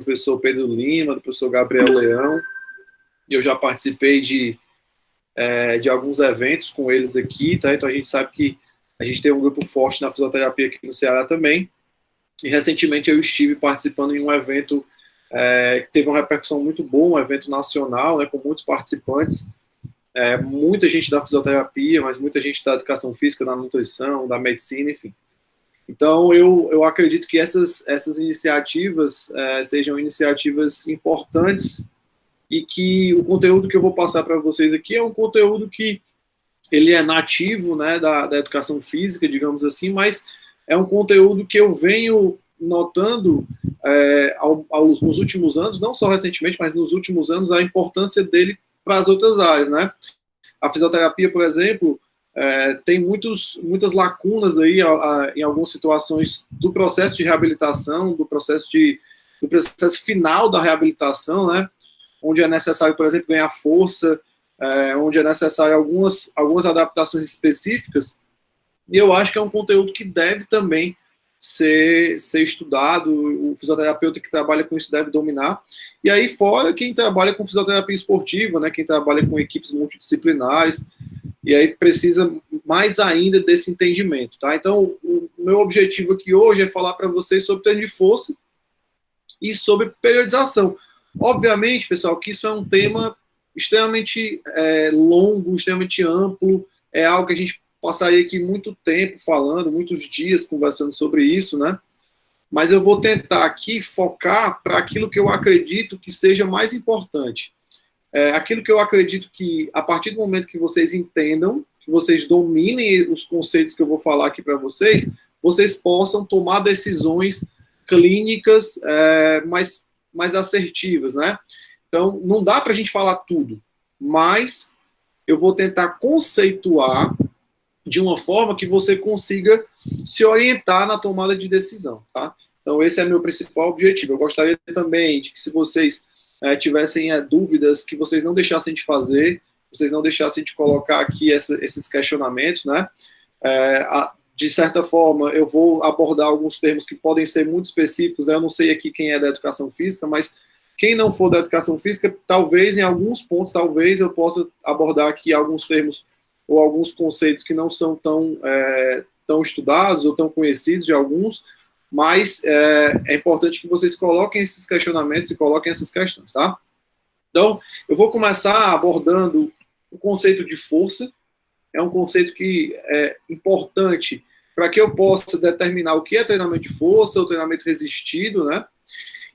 professor Pedro Lima, do professor Gabriel Leão, e eu já participei de alguns eventos com eles aqui, tá? Então a gente sabe que a gente tem um grupo forte na fisioterapia aqui no Ceará também, e recentemente eu estive participando em um evento que teve uma repercussão muito boa, um evento nacional, né, com muitos participantes, muita gente da fisioterapia, mas muita gente da educação física, da nutrição, da medicina, enfim. Então, eu acredito que essas iniciativas sejam iniciativas importantes e que o conteúdo que eu vou passar para vocês aqui é um conteúdo que ele é nativo, né, da educação física, digamos assim, mas é um conteúdo que eu venho notando nos últimos anos, não só recentemente, mas nos últimos anos, a importância dele para as outras áreas, né? A fisioterapia, por exemplo, tem muitas lacunas aí em algumas situações do processo de reabilitação, do processo final da reabilitação, né? Onde é necessário, por exemplo, ganhar força, onde é necessário algumas adaptações específicas, e eu acho que é um conteúdo que deve também ser estudado, o fisioterapeuta que trabalha com isso deve dominar, e aí fora quem trabalha com fisioterapia esportiva, né, quem trabalha com equipes multidisciplinares, e aí precisa mais ainda desse entendimento, tá? Então, o meu objetivo aqui hoje é falar para vocês sobre treino de força e sobre periodização. Obviamente, pessoal, que isso é um tema extremamente longo, extremamente amplo, é algo que a gente passaria aqui muito tempo falando, muitos dias conversando sobre isso, né? Mas eu vou tentar aqui focar para aquilo que eu acredito que seja mais importante. Aquilo que eu acredito que, a partir do momento que vocês entendam, que vocês dominem os conceitos que eu vou falar aqui para vocês, vocês possam tomar decisões clínicas mais assertivas, né? Então, não dá para a gente falar tudo, mas eu vou tentar conceituar de uma forma que você consiga se orientar na tomada de decisão, tá? Então, esse é meu principal objetivo. Eu gostaria também de que, se vocês tivessem dúvidas, que vocês não deixassem de fazer, vocês não deixassem de colocar aqui esses questionamentos, né? De certa forma, eu vou abordar alguns termos que podem ser muito específicos, né? Eu não sei aqui quem é da educação física, mas quem não for da educação física, talvez, em alguns pontos, talvez eu possa abordar aqui alguns termos ou alguns conceitos que não são tão estudados ou tão conhecidos de alguns, mas é importante que vocês coloquem esses questionamentos e coloquem essas questões, tá? Então, eu vou começar abordando o conceito de força. É um conceito que é importante para que eu possa determinar o que é treinamento de força, o treinamento resistido, né?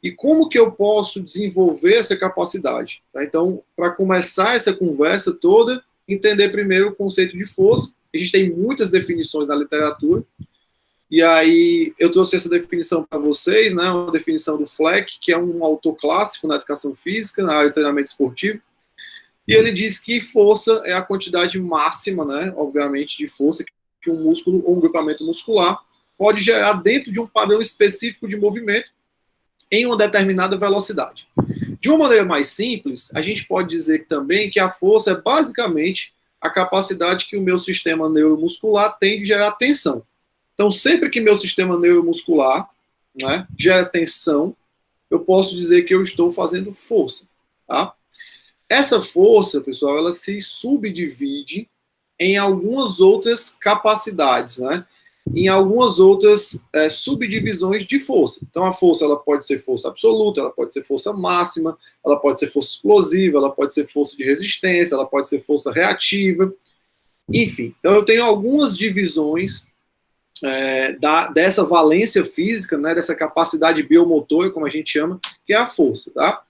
E como que eu posso desenvolver essa capacidade, tá? Então, para começar essa conversa toda, entender primeiro o conceito de força. A gente tem muitas definições na literatura, e aí eu trouxe essa definição para vocês, né, uma definição do Fleck, que é um autor clássico na educação física, na área de treinamento esportivo, e ele diz que força é a quantidade máxima, né, obviamente, de força que um músculo ou um grupamento muscular pode gerar dentro de um padrão específico de movimento em uma determinada velocidade. De uma maneira mais simples, a gente pode dizer também que a força é basicamente a capacidade que o meu sistema neuromuscular tem de gerar tensão. Então, sempre que meu sistema neuromuscular, né, gera tensão, eu posso dizer que eu estou fazendo força, tá? Essa força, pessoal, ela se subdivide em algumas outras capacidades, né? Em algumas outras subdivisões de força. Então, a força ela pode ser força absoluta, ela pode ser força máxima, ela pode ser força explosiva, ela pode ser força de resistência, ela pode ser força reativa, enfim. Então, eu tenho algumas divisões dessa valência física, né, dessa capacidade biomotora, como a gente chama, que é a força, tá?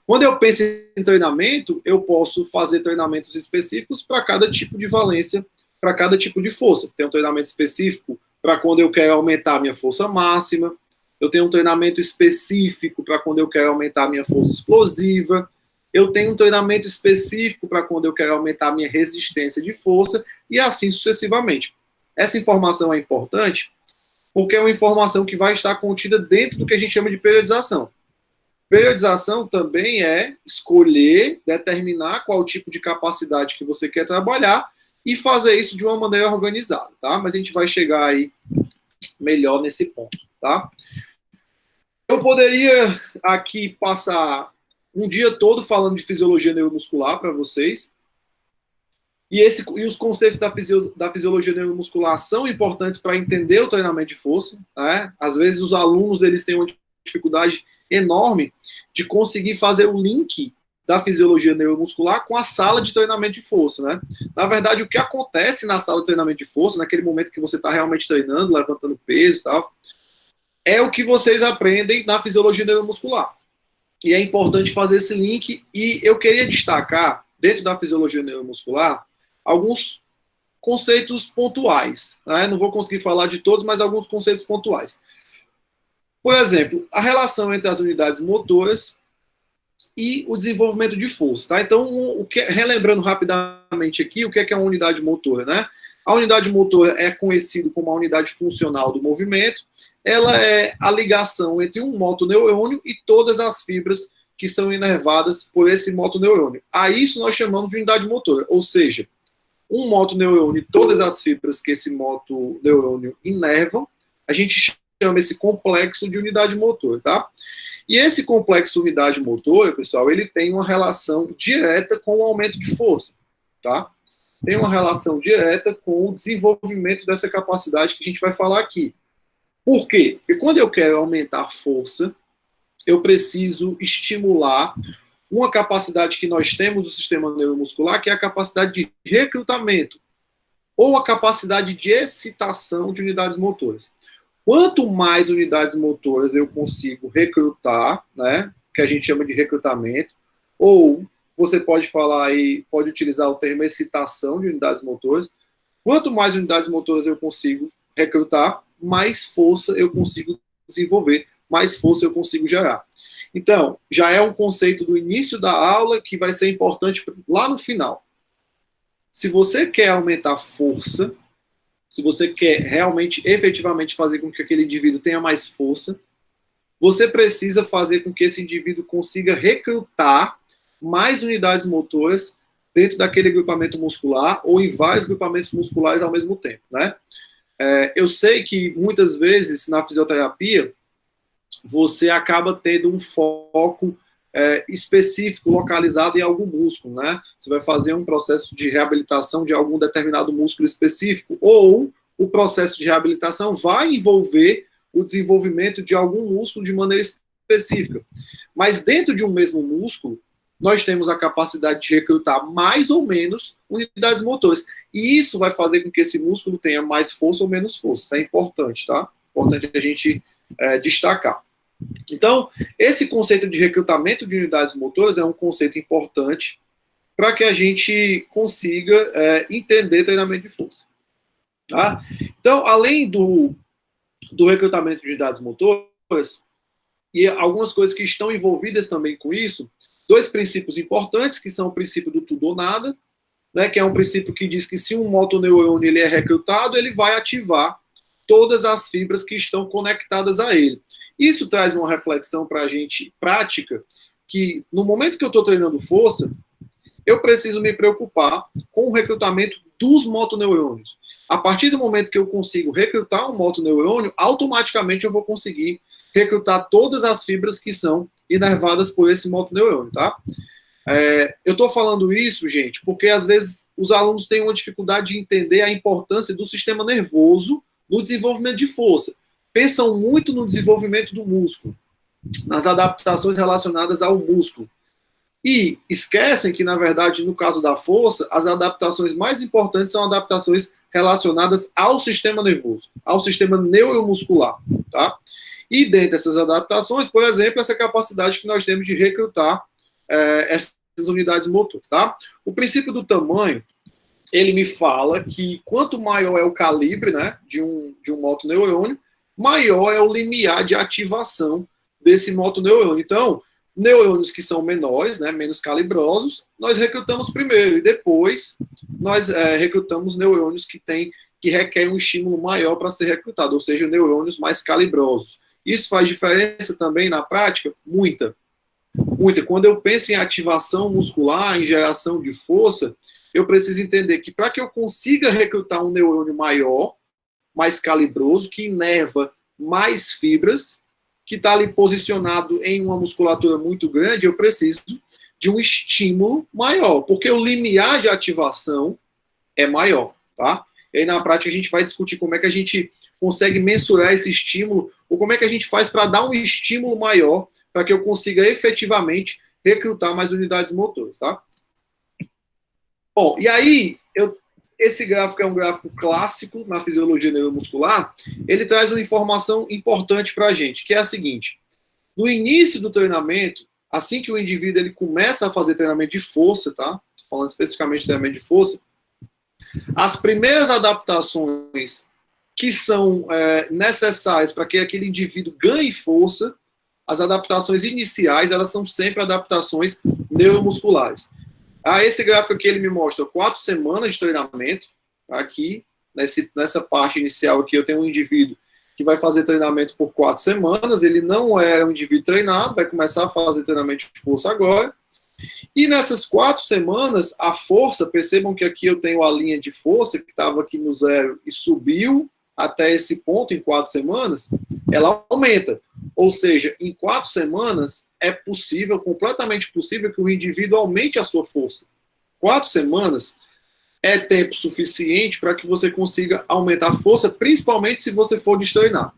Quando eu penso em treinamento, eu posso fazer treinamentos específicos para cada tipo de valência, para cada tipo de força. Tem um treinamento específico para quando eu quero aumentar a minha força máxima, eu tenho um treinamento específico para quando eu quero aumentar a minha força explosiva, eu tenho um treinamento específico para quando eu quero aumentar a minha resistência de força, e assim sucessivamente. Essa informação é importante porque é uma informação que vai estar contida dentro do que a gente chama de periodização. Periodização também é escolher, determinar qual tipo de capacidade que você quer trabalhar e fazer isso de uma maneira organizada, tá? Mas a gente vai chegar aí melhor nesse ponto, tá? Eu poderia aqui passar um dia todo falando de fisiologia neuromuscular para vocês. E os conceitos da fisiologia neuromuscular são importantes para entender o treinamento de força. Né? Às vezes os alunos eles têm uma dificuldade enorme de conseguir fazer o link da fisiologia neuromuscular com a sala de treinamento de força. Né? Na verdade, o que acontece na sala de treinamento de força, naquele momento que você está realmente treinando, levantando peso e tal, é o que vocês aprendem na fisiologia neuromuscular. E é importante fazer esse link. E eu queria destacar, dentro da fisiologia neuromuscular, alguns conceitos pontuais. Né? Não vou conseguir falar de todos, mas alguns conceitos pontuais. Por exemplo, a relação entre as unidades motoras e o desenvolvimento de força. Tá? Então, relembrando rapidamente aqui, o que é uma unidade motora? Né? A unidade motora é conhecida como a unidade funcional do movimento. Ela é a ligação entre um motoneurônio e todas as fibras que são inervadas por esse motoneurônio. A isso nós chamamos de unidade motora, ou seja, um motoneurônio e todas as fibras que esse motoneurônio inervam, a gente chama esse complexo de unidade motora, tá? E esse complexo unidade motora, pessoal, ele tem uma relação direta com o aumento de força, tá? Tem uma relação direta com o desenvolvimento dessa capacidade que a gente vai falar aqui. Por quê? Porque quando eu quero aumentar a força, eu preciso estimular uma capacidade que nós temos no sistema neuromuscular, que é a capacidade de recrutamento, ou a capacidade de excitação de unidades motoras. Quanto mais unidades motoras eu consigo recrutar, né, que a gente chama de recrutamento, ou você pode falar aí, pode utilizar o termo excitação de unidades motoras, quanto mais unidades motoras eu consigo recrutar, mais força eu consigo desenvolver, mais força eu consigo gerar. Então, já é um conceito do início da aula que vai ser importante lá no final. Se você quer aumentar força, se você quer realmente, efetivamente fazer com que aquele indivíduo tenha mais força, você precisa fazer com que esse indivíduo consiga recrutar mais unidades motoras dentro daquele grupamento muscular ou em vários grupamentos musculares ao mesmo tempo, né? Eu sei que muitas vezes na fisioterapia você acaba tendo um foco específico, localizado em algum músculo, né? Você vai fazer um processo de reabilitação de algum determinado músculo específico, ou o processo de reabilitação vai envolver o desenvolvimento de algum músculo de maneira específica. Mas dentro de um mesmo músculo, nós temos a capacidade de recrutar mais ou menos unidades motoras. E isso vai fazer com que esse músculo tenha mais força ou menos força. Isso é importante, tá? Importante a gente destacar. Então, esse conceito de recrutamento de unidades motoras é um conceito importante para que a gente consiga entender treinamento de força. Tá? Então, além do recrutamento de unidades motoras, e algumas coisas que estão envolvidas também com isso, dois princípios importantes, que são o princípio do tudo ou nada, né, que é um princípio que diz que se um motoneurônio ele é recrutado, ele vai ativar todas as fibras que estão conectadas a ele. Isso traz uma reflexão para a gente prática, que no momento que eu estou treinando força, eu preciso me preocupar com o recrutamento dos motoneurônios. A partir do momento que eu consigo recrutar um motoneurônio, automaticamente eu vou conseguir recrutar todas as fibras que são inervadas por esse motoneurônio, tá? Eu estou falando isso, gente, porque às vezes os alunos têm uma dificuldade de entender a importância do sistema nervoso no desenvolvimento de força. Pensam muito no desenvolvimento do músculo, nas adaptações relacionadas ao músculo. E esquecem que, na verdade, no caso da força, as adaptações mais importantes são adaptações relacionadas ao sistema nervoso, ao sistema neuromuscular, tá? E dentre essas adaptações, por exemplo, essa capacidade que nós temos de recrutar essas unidades motoras, tá? O princípio do tamanho, ele me fala que quanto maior é o calibre, né, de um motoneurônio, maior é o limiar de ativação desse motoneurônio. Então, neurônios que são menores, né, menos calibrosos, nós recrutamos primeiro, e depois nós recrutamos neurônios que requerem um estímulo maior para ser recrutado, ou seja, neurônios mais calibrosos. Isso faz diferença também na prática? Muita. Muita. Quando eu penso em ativação muscular, em geração de força, eu preciso entender que para que eu consiga recrutar um neurônio maior, mais calibroso, que inerva mais fibras, que está ali posicionado em uma musculatura muito grande, eu preciso de um estímulo maior, porque o limiar de ativação é maior, tá? E aí, na prática, a gente vai discutir como é que a gente consegue mensurar esse estímulo, ou como é que a gente faz para dar um estímulo maior, para que eu consiga efetivamente recrutar mais unidades motoras, tá? Bom, e aí, esse gráfico é um gráfico clássico na fisiologia neuromuscular, ele traz uma informação importante para a gente, que é a seguinte: no início do treinamento, assim que o indivíduo ele começa a fazer treinamento de força, tá? Falando especificamente de treinamento de força, as primeiras adaptações que são necessárias para que aquele indivíduo ganhe força, as adaptações iniciais, elas são sempre adaptações neuromusculares. Esse gráfico aqui ele me mostra 4 semanas de treinamento. Aqui, nessa parte inicial aqui, eu tenho um indivíduo que vai fazer treinamento por 4 semanas. Ele não é um indivíduo treinado, vai começar a fazer treinamento de força agora. E nessas 4 semanas, a força, percebam que aqui eu tenho a linha de força que estava aqui no 0 e subiu até esse ponto em 4 semanas, ela aumenta. Ou seja, em 4 semanas é possível, completamente possível, que o indivíduo aumente a sua força. 4 semanas é tempo suficiente para que você consiga aumentar a força, principalmente se você for destreinar.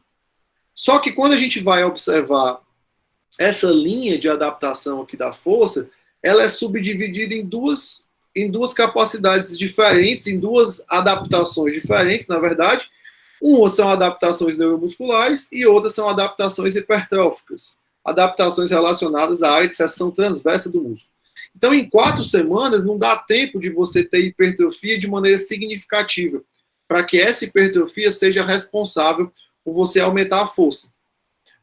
Só que quando a gente vai observar essa linha de adaptação aqui da força, ela é subdividida em duas capacidades diferentes, em 2 adaptações diferentes, na verdade. Uma são adaptações neuromusculares e outras são adaptações hipertróficas, adaptações relacionadas à área de seção transversa do músculo. Então, em 4 semanas, não dá tempo de você ter hipertrofia de maneira significativa, para que essa hipertrofia seja responsável por você aumentar a força.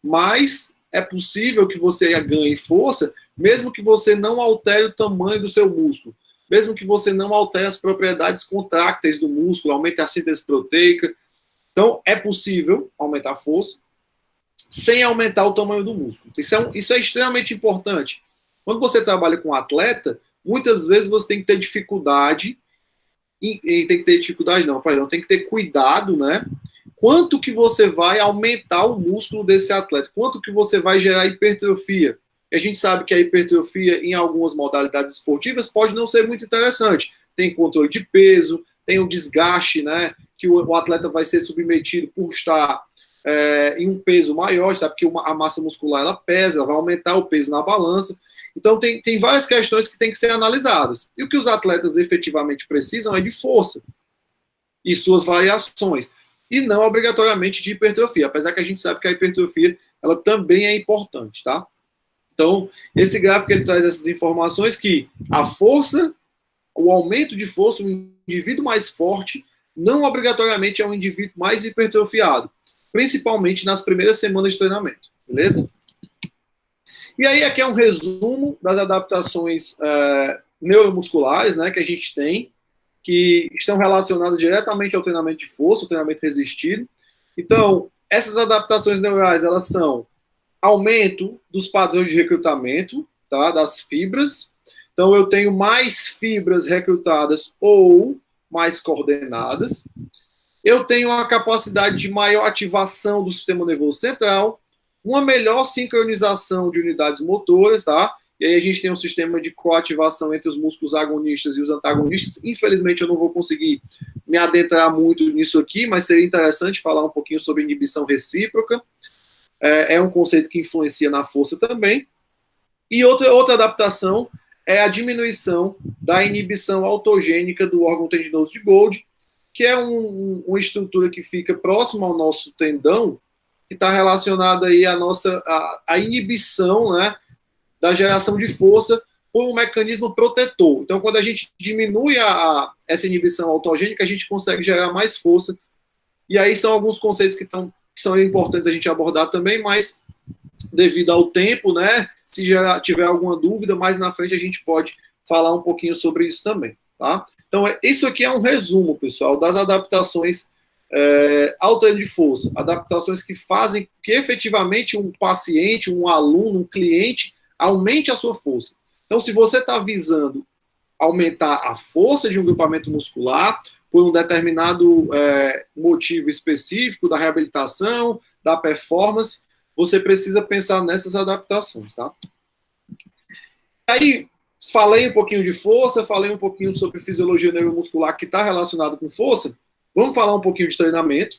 Mas é possível que você ganhe força, mesmo que você não altere o tamanho do seu músculo, mesmo que você não altere as propriedades contrácteis do músculo, aumente a síntese proteica. Então, é possível aumentar a força sem aumentar o tamanho do músculo. Isso é extremamente importante. Quando você trabalha com um atleta, muitas vezes você tem que ter dificuldade, tem que ter cuidado, né? Quanto que você vai aumentar o músculo desse atleta? Quanto que você vai gerar hipertrofia? E a gente sabe que a hipertrofia em algumas modalidades esportivas pode não ser muito interessante. Tem controle de peso, tem o desgaste, né? Que o atleta vai ser submetido por estar em um peso maior, sabe que a massa muscular ela pesa, ela vai aumentar o peso na balança. Então tem várias questões que têm que ser analisadas. E o que os atletas efetivamente precisam é de força e suas variações, e não obrigatoriamente de hipertrofia, apesar que a gente sabe que a hipertrofia ela também é importante, tá? Então, esse gráfico ele traz essas informações que a força, o aumento de força, um indivíduo mais forte, não obrigatoriamente é um indivíduo mais hipertrofiado, principalmente nas primeiras semanas de treinamento, beleza? E aí aqui é um resumo das adaptações neuromusculares, né, que a gente tem, que estão relacionadas diretamente ao treinamento de força, o treinamento resistido. Então, essas adaptações neurais, elas são aumento dos padrões de recrutamento, tá, das fibras. Então, eu tenho mais fibras recrutadas ou mais coordenadas. Eu tenho uma capacidade de maior ativação do sistema nervoso central, uma melhor sincronização de unidades motoras, tá? E aí a gente tem um sistema de coativação entre os músculos agonistas e os antagonistas. Infelizmente, eu não vou conseguir me adentrar muito nisso aqui, mas seria interessante falar um pouquinho sobre inibição recíproca. É um conceito que influencia na força também. E outra adaptação é a diminuição da inibição autogênica do órgão tendinoso de Golgi, que é uma estrutura que fica próxima ao nosso tendão, que está relacionada aí à inibição, né, da geração de força por um mecanismo protetor. Então, quando a gente diminui essa inibição autogênica, a gente consegue gerar mais força. E aí são alguns conceitos que são importantes a gente abordar também, mas devido ao tempo, né, se já tiver alguma dúvida, mais na frente a gente pode falar um pouquinho sobre isso também, tá? Então, isso aqui é um resumo, pessoal, das adaptações ao treino de força, adaptações que fazem que efetivamente um paciente, um aluno, um cliente aumente a sua força. Então, se você está visando aumentar a força de um grupamento muscular por um determinado motivo específico da reabilitação, da performance, você precisa pensar nessas adaptações, tá? Aí, falei um pouquinho de força, falei um pouquinho sobre fisiologia neuromuscular que está relacionado com força. Vamos falar um pouquinho de treinamento.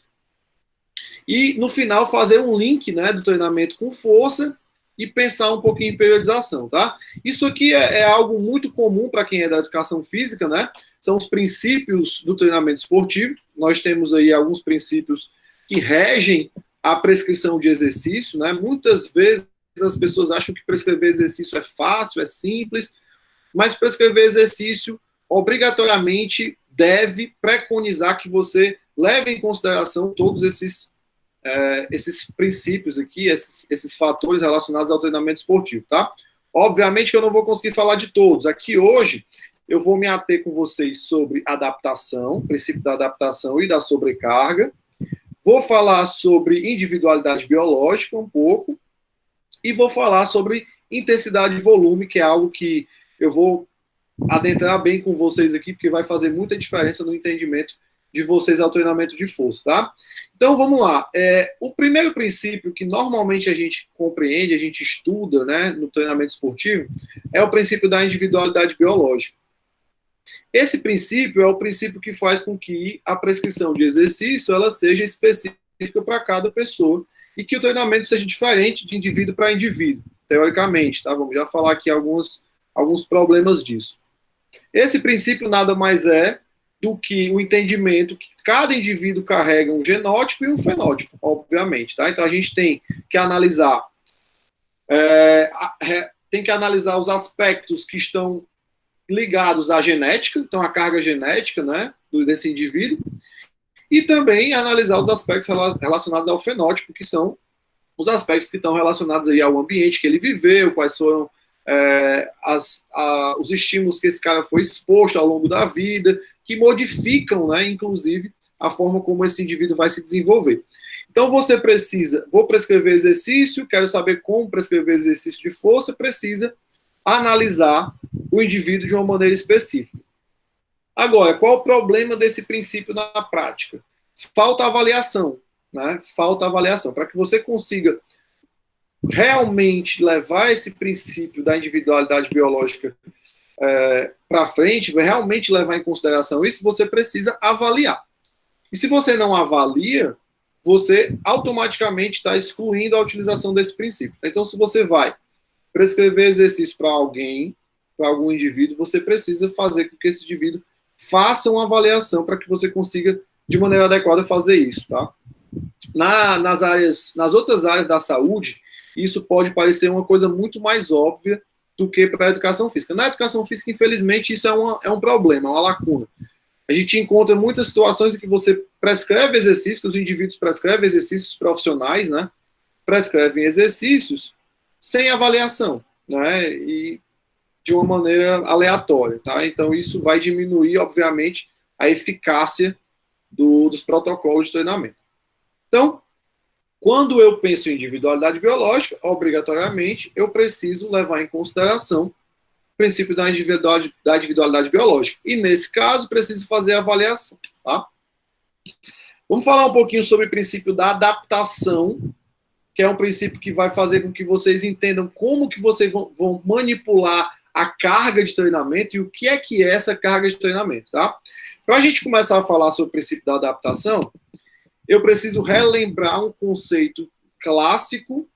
E, no final, fazer um link, né, do treinamento com força e pensar um pouquinho em periodização, tá? Isso aqui é algo muito comum para quem é da educação física, né? São os princípios do treinamento esportivo. Nós temos aí alguns princípios que regem a prescrição de exercício, né? Muitas vezes as pessoas acham que prescrever exercício é fácil, é simples, mas prescrever exercício obrigatoriamente deve preconizar que você leve em consideração todos esses princípios aqui, esses fatores relacionados ao treinamento esportivo, tá? Obviamente que eu não vou conseguir falar de todos. Aqui hoje eu vou me ater com vocês sobre adaptação, princípio da adaptação e da sobrecarga. Vou falar sobre individualidade biológica um pouco e vou falar sobre intensidade e volume, que é algo que eu vou adentrar bem com vocês aqui, porque vai fazer muita diferença no entendimento de vocês ao treinamento de força, tá? Então, vamos lá. O primeiro princípio que normalmente a gente compreende, a gente estuda, né, no treinamento esportivo, é o princípio da individualidade biológica. Esse princípio é o princípio que faz com que a prescrição de exercício ela seja específica para cada pessoa e que o treinamento seja diferente de indivíduo para indivíduo, teoricamente, tá? Vamos já falar aqui alguns problemas disso. Esse princípio nada mais é do que o entendimento que cada indivíduo carrega um genótipo e um fenótipo, obviamente, tá? Então a gente tem que analisar os aspectos que estão ligados à genética, então a carga genética, né, desse indivíduo, e também analisar os aspectos relacionados ao fenótipo, que são os aspectos que estão relacionados aí ao ambiente que ele viveu, quais foram os estímulos que esse cara foi exposto ao longo da vida, que modificam, né, inclusive, a forma como esse indivíduo vai se desenvolver. Então, vou prescrever exercício, quero saber como prescrever exercício de força, precisa analisar o indivíduo de uma maneira específica. Agora, qual o problema desse princípio na prática? Falta avaliação, né? Falta avaliação. Para que você consiga realmente levar esse princípio da individualidade biológica para frente, realmente levar em consideração isso, você precisa avaliar. E se você não avalia, você automaticamente está excluindo a utilização desse princípio. Então, se você vai prescrever exercício para alguém, para algum indivíduo, você precisa fazer com que esse indivíduo faça uma avaliação para que você consiga, de maneira adequada, fazer isso, tá? Nas outras áreas da saúde, isso pode parecer uma coisa muito mais óbvia do que para a educação física. Na educação física, infelizmente, isso é um problema, uma lacuna. A gente encontra muitas situações em que você prescreve exercícios, que os indivíduos prescrevem exercícios profissionais, né? Prescrevem exercícios sem avaliação, né? E de uma maneira aleatória, tá? Então, isso vai diminuir, obviamente, a eficácia dos protocolos de treinamento. Então, quando eu penso em individualidade biológica, obrigatoriamente, eu preciso levar em consideração o princípio da individualidade biológica. E, nesse caso, preciso fazer a avaliação, tá? Vamos falar um pouquinho sobre o princípio da adaptação, que é um princípio que vai fazer com que vocês entendam como que vocês vão manipular a carga de treinamento e o que é essa carga de treinamento, tá? Para a gente começar a falar sobre o princípio da adaptação, eu preciso relembrar um conceito clássico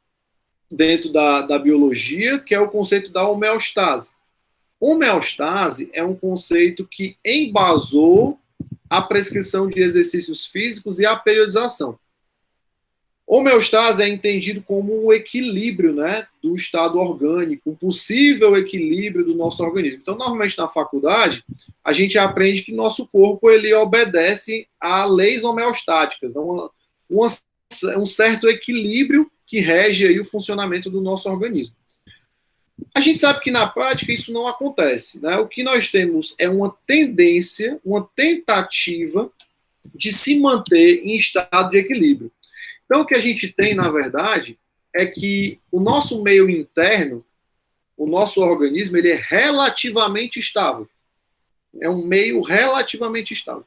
dentro da biologia, que é o conceito da homeostase. Homeostase é um conceito que embasou a prescrição de exercícios físicos e a periodização. Homeostase é entendido como um equilíbrio, né, do estado orgânico, um possível equilíbrio do nosso organismo. Então, normalmente na faculdade, a gente aprende que nosso corpo ele obedece a leis homeostáticas, um certo equilíbrio que rege aí o funcionamento do nosso organismo. A gente sabe que na prática isso não acontece, né? O que nós temos é uma tendência, uma tentativa de se manter em estado de equilíbrio. Então, o que a gente tem, na verdade, é que o nosso meio interno, o nosso organismo, ele é relativamente estável. É um meio relativamente estável.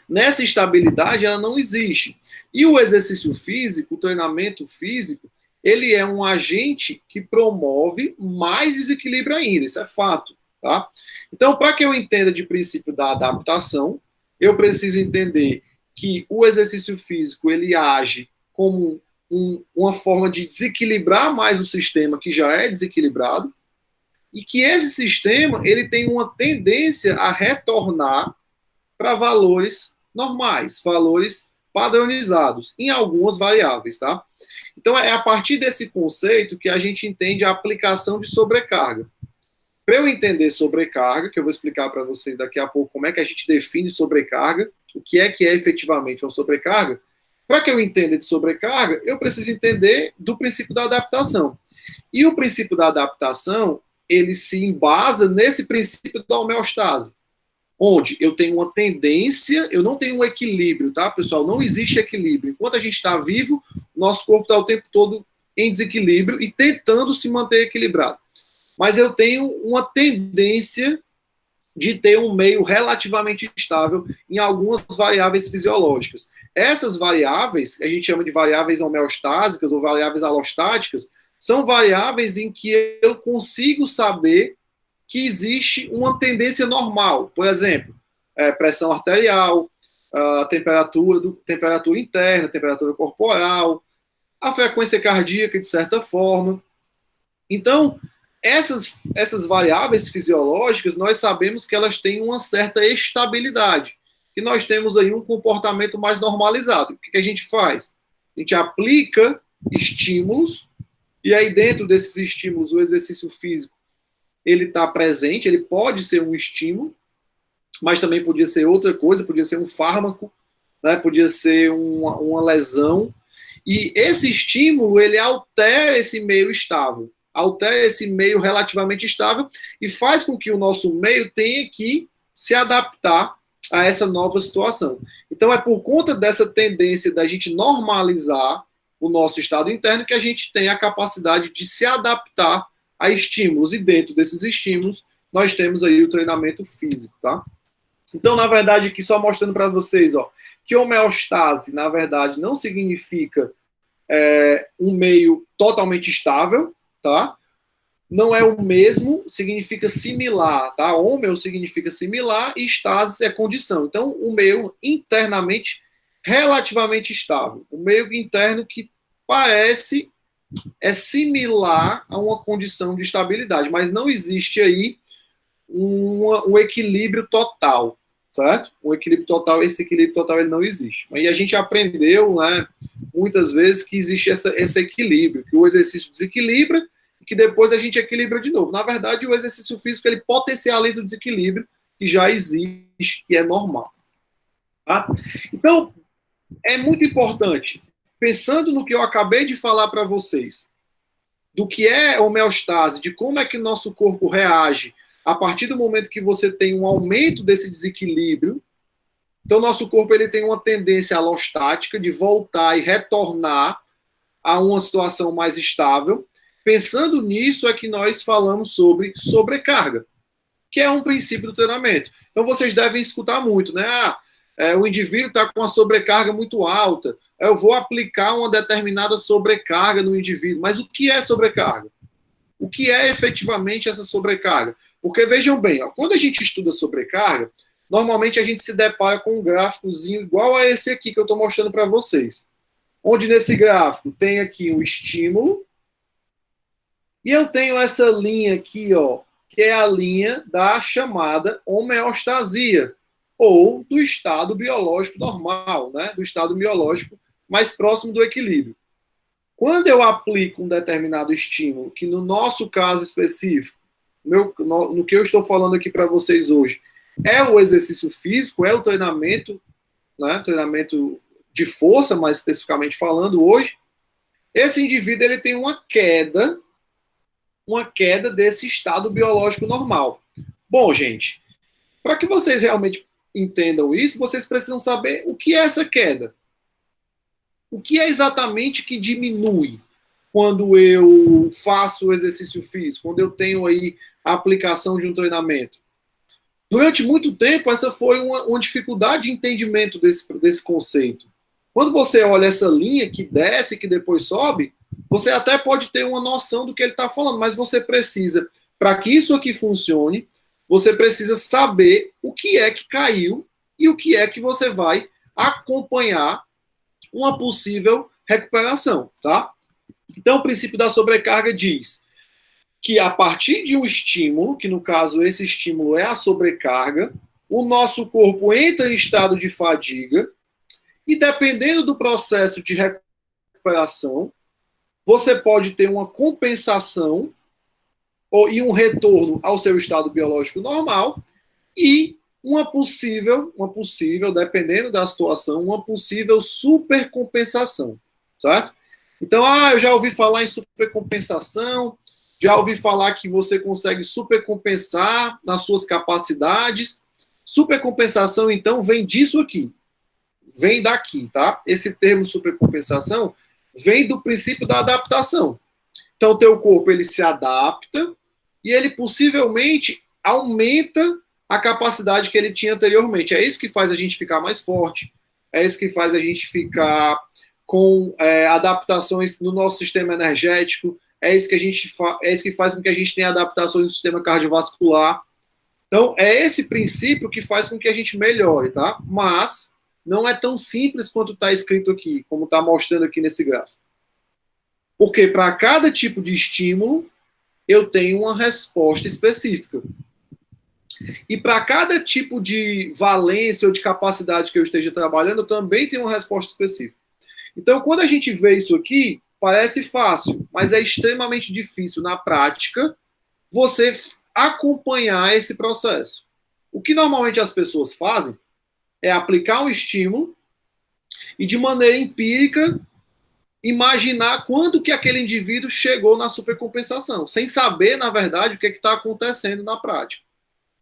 Nessa estabilidade, ela não existe. E o exercício físico, o treinamento físico, ele é um agente que promove mais desequilíbrio ainda, isso é fato, tá? Então, para que eu entenda de princípio da adaptação, eu preciso entender que o exercício físico, ele age como uma forma de desequilibrar mais o sistema que já é desequilibrado, e que esse sistema, ele tem uma tendência a retornar para valores normais, valores padronizados, em algumas variáveis, tá? Então, é a partir desse conceito que a gente entende a aplicação de sobrecarga. Para eu entender sobrecarga, que eu vou explicar para vocês daqui a pouco como é que a gente define sobrecarga, o que é efetivamente uma sobrecarga, para que eu entenda de sobrecarga, eu preciso entender do princípio da adaptação. E o princípio da adaptação, ele se embasa nesse princípio da homeostase, onde eu tenho uma tendência, eu não tenho um equilíbrio, tá, pessoal? Não existe equilíbrio. Enquanto a gente está vivo, nosso corpo está o tempo todo em desequilíbrio e tentando se manter equilibrado. Mas eu tenho uma tendência de ter um meio relativamente estável em algumas variáveis fisiológicas. Essas variáveis, a gente chama de variáveis homeostásicas ou variáveis alostáticas, são variáveis em que eu consigo saber que existe uma tendência normal. Por exemplo, pressão arterial, temperatura interna, temperatura corporal, a frequência cardíaca, de certa forma. Então, essas variáveis fisiológicas, nós sabemos que elas têm uma certa estabilidade. E nós temos aí um comportamento mais normalizado. O que a gente faz? A gente aplica estímulos, e aí dentro desses estímulos, o exercício físico, ele está presente, ele pode ser um estímulo, mas também podia ser outra coisa, podia ser um fármaco, né, podia ser uma lesão. E esse estímulo, ele altera esse meio estável, altera esse meio relativamente estável e faz com que o nosso meio tenha que se adaptar a essa nova situação. Então, é por conta dessa tendência da gente normalizar o nosso estado interno que a gente tem a capacidade de se adaptar a estímulos. E dentro desses estímulos, nós temos aí o treinamento físico, tá? Então, na verdade, aqui só mostrando para vocês, ó, que homeostase, na verdade, não significa um meio totalmente estável, tá? Não é o mesmo, significa similar, tá? Homeo significa similar e estase é condição. Então, o meio internamente relativamente estável. O meio interno que parece similar a uma condição de estabilidade, mas não existe aí um equilíbrio total, certo? Um equilíbrio total, esse equilíbrio total ele não existe. E a gente aprendeu, né, muitas vezes que existe esse equilíbrio, que o exercício desequilibra e que depois a gente equilibra de novo. Na verdade, o exercício físico ele potencializa o desequilíbrio que já existe e é normal. Tá? Então, é muito importante, pensando no que eu acabei de falar para vocês, do que é homeostase, de como é que o nosso corpo reage a partir do momento que você tem um aumento desse desequilíbrio. Então, nosso corpo ele tem uma tendência alostática de voltar e retornar a uma situação mais estável. Pensando nisso é que nós falamos sobre sobrecarga, que é um princípio do treinamento. Então, vocês devem escutar muito, né? O indivíduo está com uma sobrecarga muito alta, eu vou aplicar uma determinada sobrecarga no indivíduo. Mas o que é sobrecarga? O que é efetivamente essa sobrecarga? Porque, vejam bem, ó, quando a gente estuda sobrecarga, normalmente a gente se depara com um gráficozinho igual a esse aqui que eu estou mostrando para vocês. Onde nesse gráfico tem aqui um estímulo, e eu tenho essa linha aqui, ó, que é a linha da chamada homeostasia, ou do estado biológico normal, né? Do estado biológico mais próximo do equilíbrio. Quando eu aplico um determinado estímulo, que no nosso caso específico, no que eu estou falando aqui para vocês hoje, é o exercício físico, é o treinamento, né? Treinamento de força, mais especificamente falando hoje, esse indivíduo ele tem uma queda desse estado biológico normal. Bom, gente, para que vocês realmente entendam isso, vocês precisam saber o que é essa queda. O que é exatamente que diminui quando eu faço o exercício físico, quando eu tenho aí a aplicação de um treinamento? Durante muito tempo, essa foi uma dificuldade de entendimento desse conceito. Quando você olha essa linha que desce e que depois sobe, você até pode ter uma noção do que ele está falando, mas você precisa, para que isso aqui funcione, você precisa saber o que é que caiu e o que é que você vai acompanhar uma possível recuperação, tá? Então, o princípio da sobrecarga diz que a partir de um estímulo, que no caso esse estímulo é a sobrecarga, o nosso corpo entra em estado de fadiga e dependendo do processo de recuperação, você pode ter uma compensação e um retorno ao seu estado biológico normal e uma possível, dependendo da situação, uma possível supercompensação, certo? Então, eu já ouvi falar em supercompensação, já ouvi falar que você consegue supercompensar nas suas capacidades. Supercompensação, então, vem disso aqui. Vem daqui, tá? Esse termo supercompensação vem do princípio da adaptação. Então, o teu corpo, ele se adapta e ele possivelmente aumenta a capacidade que ele tinha anteriormente. É isso que faz a gente ficar mais forte, é isso que faz a gente ficar com adaptações no nosso sistema energético, é isso que faz com que a gente tenha adaptações no sistema cardiovascular. Então, é esse princípio que faz com que a gente melhore, tá? Mas não é tão simples quanto está escrito aqui, como está mostrando aqui nesse gráfico. Porque para cada tipo de estímulo, eu tenho uma resposta específica. E para cada tipo de valência ou de capacidade que eu esteja trabalhando, eu também tenho uma resposta específica. Então, quando a gente vê isso aqui, parece fácil, mas é extremamente difícil na prática você acompanhar esse processo. O que normalmente as pessoas fazem é aplicar um estímulo e, de maneira empírica, imaginar quando que aquele indivíduo chegou na supercompensação, sem saber, na verdade, o que está acontecendo na prática.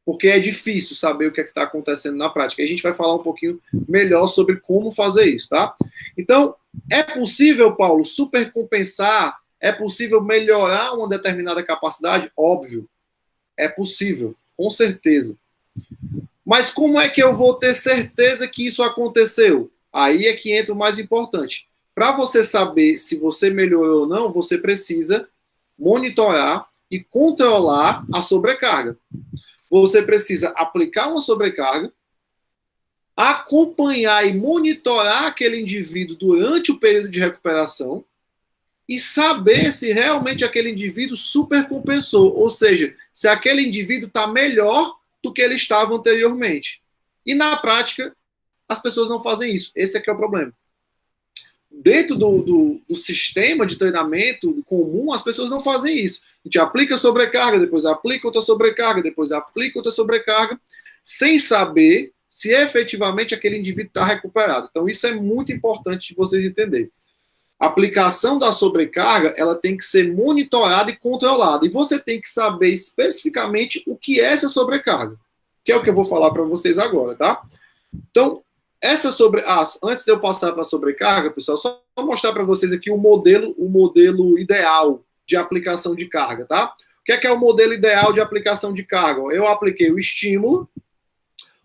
Porque é difícil saber o que está acontecendo na prática. E a gente vai falar um pouquinho melhor sobre como fazer isso, tá? Então, é possível, Paulo, supercompensar? É possível melhorar uma determinada capacidade? Óbvio. É possível, com certeza. Mas como é que eu vou ter certeza que isso aconteceu? Aí é que entra o mais importante. Para você saber se você melhorou ou não, você precisa monitorar e controlar a sobrecarga. Você precisa aplicar uma sobrecarga, acompanhar e monitorar aquele indivíduo durante o período de recuperação e saber se realmente aquele indivíduo supercompensou, ou seja, se aquele indivíduo está melhor do que ele estava anteriormente. E na prática, as pessoas não fazem isso. Esse é que é o problema. Dentro do sistema de treinamento comum, as pessoas não fazem isso. A gente aplica sobrecarga, depois aplica outra sobrecarga, depois aplica outra sobrecarga, sem saber se efetivamente aquele indivíduo está recuperado. Então, isso é muito importante de vocês entenderem. A aplicação da sobrecarga, ela tem que ser monitorada e controlada. E você tem que saber especificamente o que é essa sobrecarga, que é o que eu vou falar para vocês agora, tá? Então, antes de eu passar para a sobrecarga, pessoal, só mostrar para vocês aqui o modelo ideal de aplicação de carga, tá? O que é o modelo ideal de aplicação de carga? Eu apliquei o estímulo,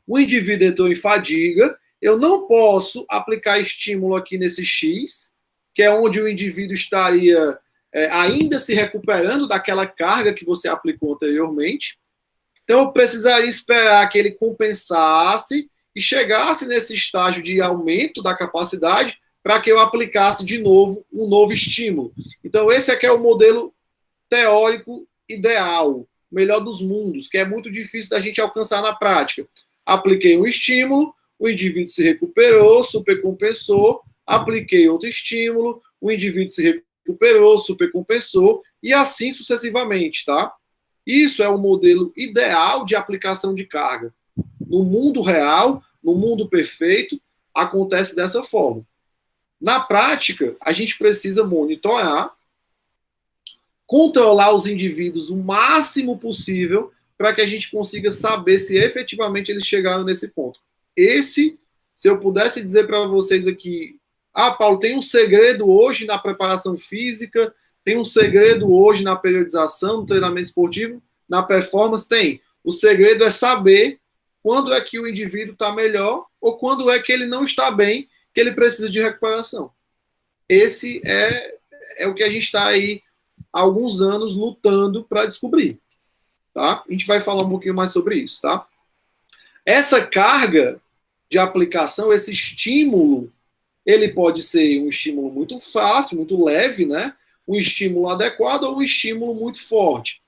o indivíduo entrou em fadiga, eu não posso aplicar estímulo aqui nesse X, que é onde o indivíduo estaria ainda se recuperando daquela carga que você aplicou anteriormente. Então, eu precisaria esperar que ele compensasse e chegasse nesse estágio de aumento da capacidade para que eu aplicasse de novo um novo estímulo. Então, esse aqui é o modelo teórico ideal, melhor dos mundos, que é muito difícil da gente alcançar na prática. Apliquei um estímulo, o indivíduo se recuperou, supercompensou, apliquei outro estímulo, o indivíduo se recuperou, supercompensou, e assim sucessivamente, tá? Isso é o modelo ideal de aplicação de carga. No mundo real, no mundo perfeito, acontece dessa forma. Na prática, a gente precisa monitorar, controlar os indivíduos o máximo possível para que a gente consiga saber se efetivamente eles chegaram nesse ponto. Se eu pudesse dizer para vocês aqui, Paulo, tem um segredo hoje na preparação física, tem um segredo hoje na periodização, no treinamento esportivo, na performance, tem. O segredo é saber quando é que o indivíduo está melhor ou quando é que ele não está bem, que ele precisa de recuperação. Esse é o que a gente está aí há alguns anos lutando para descobrir. Tá? A gente vai falar um pouquinho mais sobre isso. Tá? Essa carga de aplicação, esse estímulo, ele pode ser um estímulo muito fácil, muito leve, né? Um estímulo adequado ou um estímulo muito forte.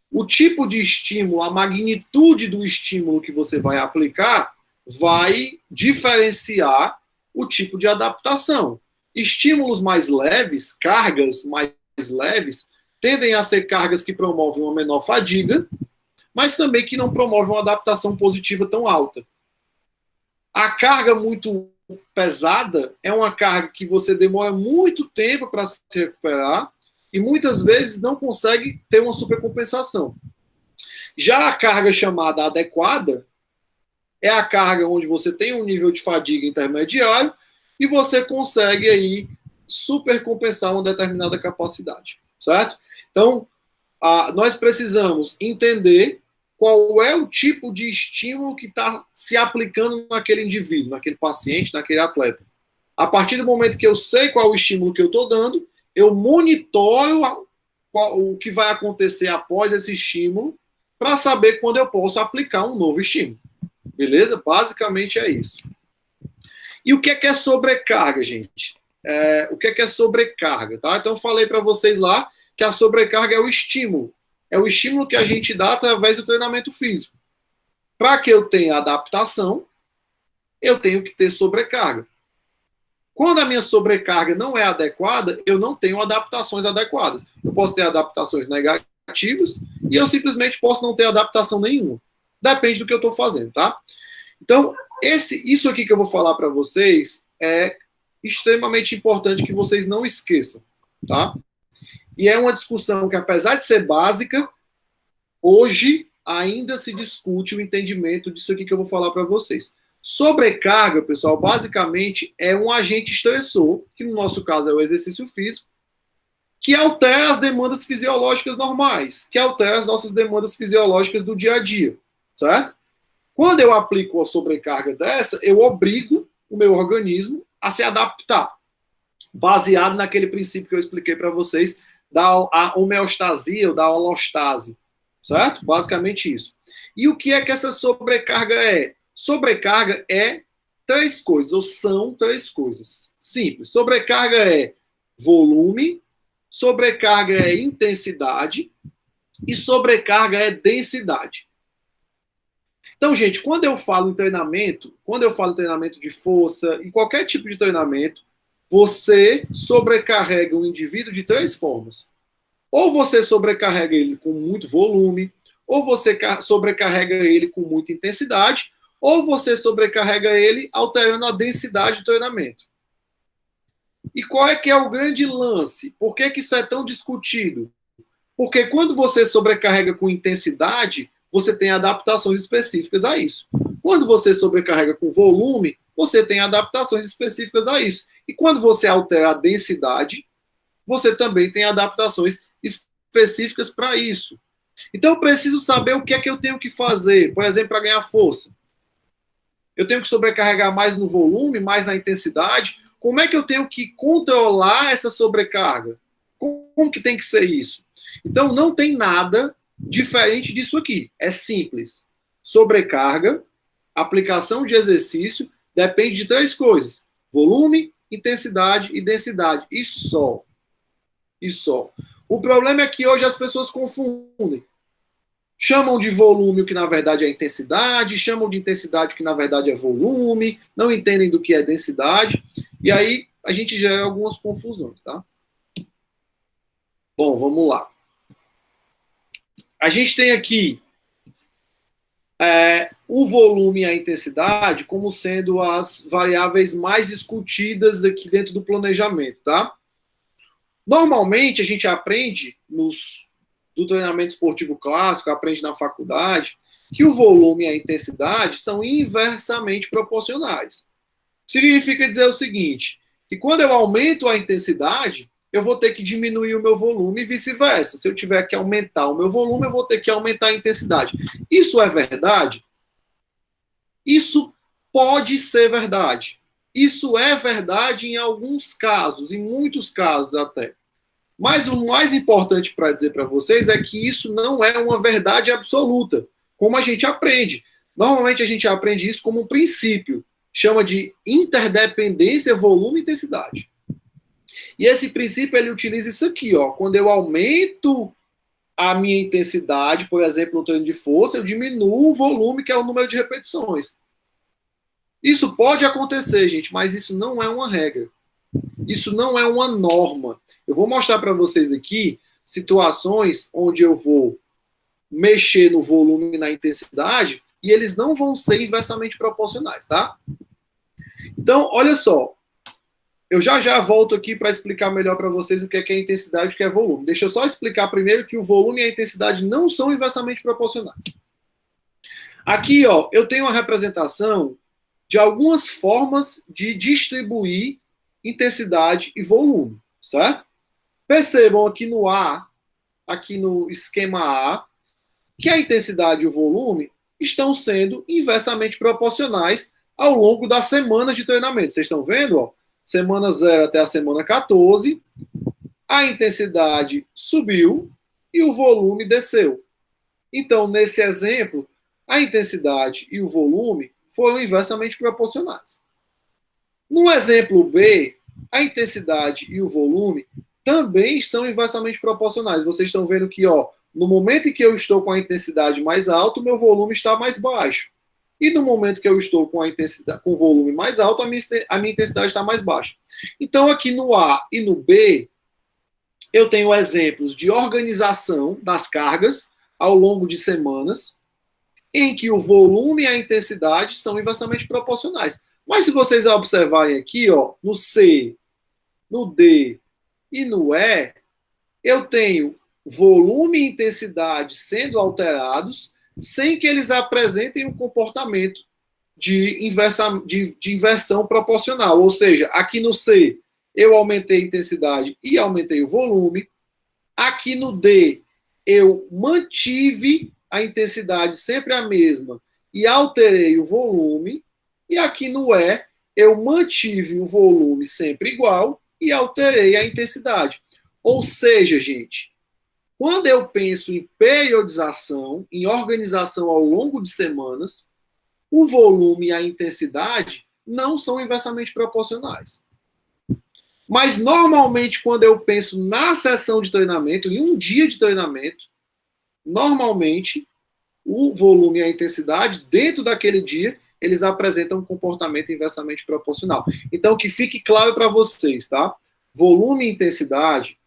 O tipo de estímulo, a magnitude do estímulo que você vai aplicar vai diferenciar o tipo de adaptação. Estímulos mais leves, cargas mais leves, tendem a ser cargas que promovem uma menor fadiga, mas também que não promovem uma adaptação positiva tão alta. A carga muito pesada é uma carga que você demora muito tempo para se recuperar e muitas vezes não consegue ter uma supercompensação. Já a carga chamada adequada é a carga onde você tem um nível de fadiga intermediário e você consegue aí supercompensar uma determinada capacidade, certo? Então, nós precisamos entender qual é o tipo de estímulo que está se aplicando naquele indivíduo, naquele paciente, naquele atleta. A partir do momento que eu sei qual é o estímulo que eu estou dando, eu monitoro o que vai acontecer após esse estímulo para saber quando eu posso aplicar um novo estímulo. Beleza? Basicamente é isso. E o que é sobrecarga, gente? O que é sobrecarga? Tá? Então, eu falei para vocês lá que a sobrecarga é o estímulo. É o estímulo que a gente dá através do treinamento físico. Para que eu tenha adaptação, eu tenho que ter sobrecarga. Quando a minha sobrecarga não é adequada, eu não tenho adaptações adequadas. Eu posso ter adaptações negativas e eu simplesmente posso não ter adaptação nenhuma. Depende do que eu estou fazendo, tá? Então, isso aqui que eu vou falar para vocês é extremamente importante que vocês não esqueçam, tá? E é uma discussão que, apesar de ser básica, hoje ainda se discute o entendimento disso aqui que eu vou falar para vocês. Sobrecarga, pessoal, basicamente é um agente estressor, que no nosso caso é o exercício físico, que altera as demandas fisiológicas normais, que altera as nossas demandas fisiológicas do dia a dia, certo? Quando eu aplico a sobrecarga dessa, eu obrigo o meu organismo a se adaptar, baseado naquele princípio que eu expliquei para vocês da homeostasia ou da holostase, certo? Basicamente isso. E o que é que essa sobrecarga é? Sobrecarga é três coisas, ou são três coisas. Simples. Sobrecarga é volume, sobrecarga é intensidade e sobrecarga é densidade. Então, gente, quando eu falo em treinamento de força, em qualquer tipo de treinamento, você sobrecarrega o indivíduo de três formas. Ou você sobrecarrega ele com muito volume, ou você sobrecarrega ele com muita intensidade, ou você sobrecarrega ele alterando a densidade do treinamento. E qual é que é o grande lance? Por que isso é tão discutido? Porque quando você sobrecarrega com intensidade, você tem adaptações específicas a isso. Quando você sobrecarrega com volume, você tem adaptações específicas a isso. E quando você altera a densidade, você também tem adaptações específicas para isso. Então, eu preciso saber o que é que eu tenho que fazer, por exemplo, para ganhar força. Eu tenho que sobrecarregar mais no volume, mais na intensidade. Como é que eu tenho que controlar essa sobrecarga? Como que tem que ser isso? Então, não tem nada diferente disso aqui. É simples. Sobrecarga, aplicação de exercício, depende de três coisas: volume, intensidade e densidade. E só. E só. O problema é que hoje as pessoas confundem. Chamam de volume o que na verdade é intensidade, chamam de intensidade o que na verdade é volume, não entendem do que é densidade, e aí a gente gera algumas confusões, tá? Bom, vamos lá. A gente tem aqui o volume e a intensidade como sendo as variáveis mais discutidas aqui dentro do planejamento, tá? Normalmente a gente aprende do treinamento esportivo clássico, aprende na faculdade, que o volume e a intensidade são inversamente proporcionais. Significa dizer o seguinte, que quando eu aumento a intensidade, eu vou ter que diminuir o meu volume e vice-versa. Se eu tiver que aumentar o meu volume, eu vou ter que aumentar a intensidade. Isso é verdade? Isso pode ser verdade. Isso é verdade em alguns casos, em muitos casos até. Mas o mais importante para dizer para vocês é que isso não é uma verdade absoluta, como a gente aprende. Normalmente a gente aprende isso como um princípio, chama de interdependência, volume e intensidade. E esse princípio ele utiliza isso aqui, ó. Quando eu aumento a minha intensidade, por exemplo, no treino de força, eu diminuo o volume, que é o número de repetições. Isso pode acontecer, gente, mas isso não é uma regra. Isso não é uma norma. Eu vou mostrar para vocês aqui situações onde eu vou mexer no volume e na intensidade e eles não vão ser inversamente proporcionais, tá? Então, olha só. Eu já volto aqui para explicar melhor para vocês o que é intensidade e o que é volume. Deixa eu só explicar primeiro que o volume e a intensidade não são inversamente proporcionais. Aqui, ó, eu tenho uma representação de algumas formas de distribuir intensidade e volume, certo? Percebam aqui no A, aqui no esquema A, que a intensidade e o volume estão sendo inversamente proporcionais ao longo das semanas de treinamento. Vocês estão vendo, ó? Semana 0 até a semana 14, a intensidade subiu e o volume desceu. Então, nesse exemplo, a intensidade e o volume foram inversamente proporcionais. No exemplo B, a intensidade e o volume também são inversamente proporcionais. Vocês estão vendo que, ó, no momento em que eu estou com a intensidade mais alta, o meu volume está mais baixo. E no momento que eu estou com a intensidade, com o volume mais alto, a minha intensidade está mais baixa. Então, aqui no A e no B, eu tenho exemplos de organização das cargas ao longo de semanas, em que o volume e a intensidade são inversamente proporcionais. Mas se vocês observarem aqui, ó, no C, no D e no E, eu tenho volume e intensidade sendo alterados sem que eles apresentem um comportamento de inversão proporcional. Ou seja, aqui no C, eu aumentei a intensidade e aumentei o volume. Aqui no D, eu mantive a intensidade sempre a mesma e alterei o volume. E aqui no E, eu mantive o volume sempre igual e alterei a intensidade. Ou seja, gente, quando eu penso em periodização, em organização ao longo de semanas, o volume e a intensidade não são inversamente proporcionais. Mas, normalmente, quando eu penso na sessão de treinamento, em um dia de treinamento, normalmente, o volume e a intensidade, dentro daquele dia, eles apresentam um comportamento inversamente proporcional. Então, que fique claro para vocês, tá? Volume e intensidade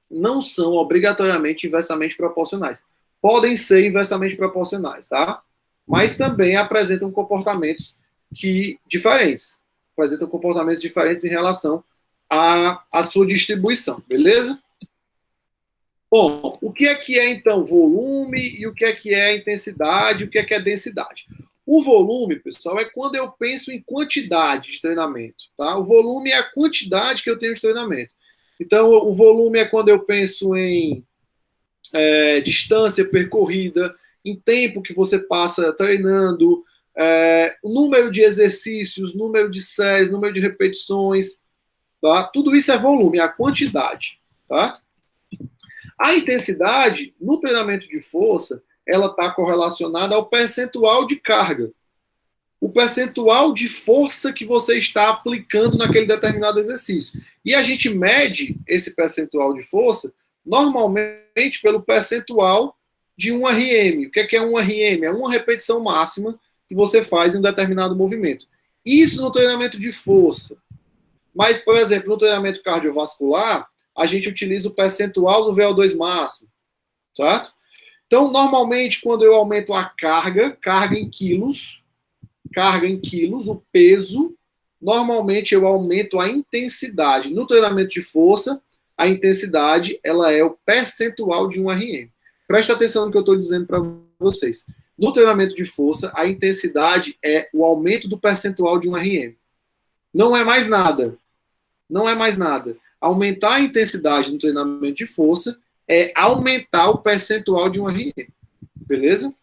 não são obrigatoriamente inversamente proporcionais. Podem ser inversamente proporcionais, tá? Mas também apresentam comportamentos diferentes. Apresentam comportamentos diferentes em relação à sua distribuição, beleza? Bom, o que é então volume e o que é intensidade, o que é densidade? O volume, pessoal, é quando eu penso em quantidade de treinamento, tá? O volume é a quantidade que eu tenho de treinamento. Então, o volume é quando eu penso em distância percorrida, em tempo que você passa treinando, o número de exercícios, número de séries, número de repetições, tá? Tudo isso é volume, é a quantidade, tá? A intensidade, no treinamento de força, ela está correlacionada ao percentual de carga. O percentual de força que você está aplicando naquele determinado exercício. E a gente mede esse percentual de força normalmente pelo percentual de um RM. O que é um RM? É uma repetição máxima que você faz em um determinado movimento. Isso no treinamento de força. Mas, por exemplo, no treinamento cardiovascular, a gente utiliza o percentual do VO2 máximo, certo? Então, normalmente, quando eu aumento a carga em quilos, o peso, normalmente eu aumento a intensidade. No treinamento de força, a intensidade ela é o percentual de um RM. Presta atenção no que eu estou dizendo para vocês. No treinamento de força, a intensidade é o aumento do percentual de um RM. Não é mais nada. Não é mais nada. Aumentar a intensidade no treinamento de força é aumentar o percentual de um RM. Beleza?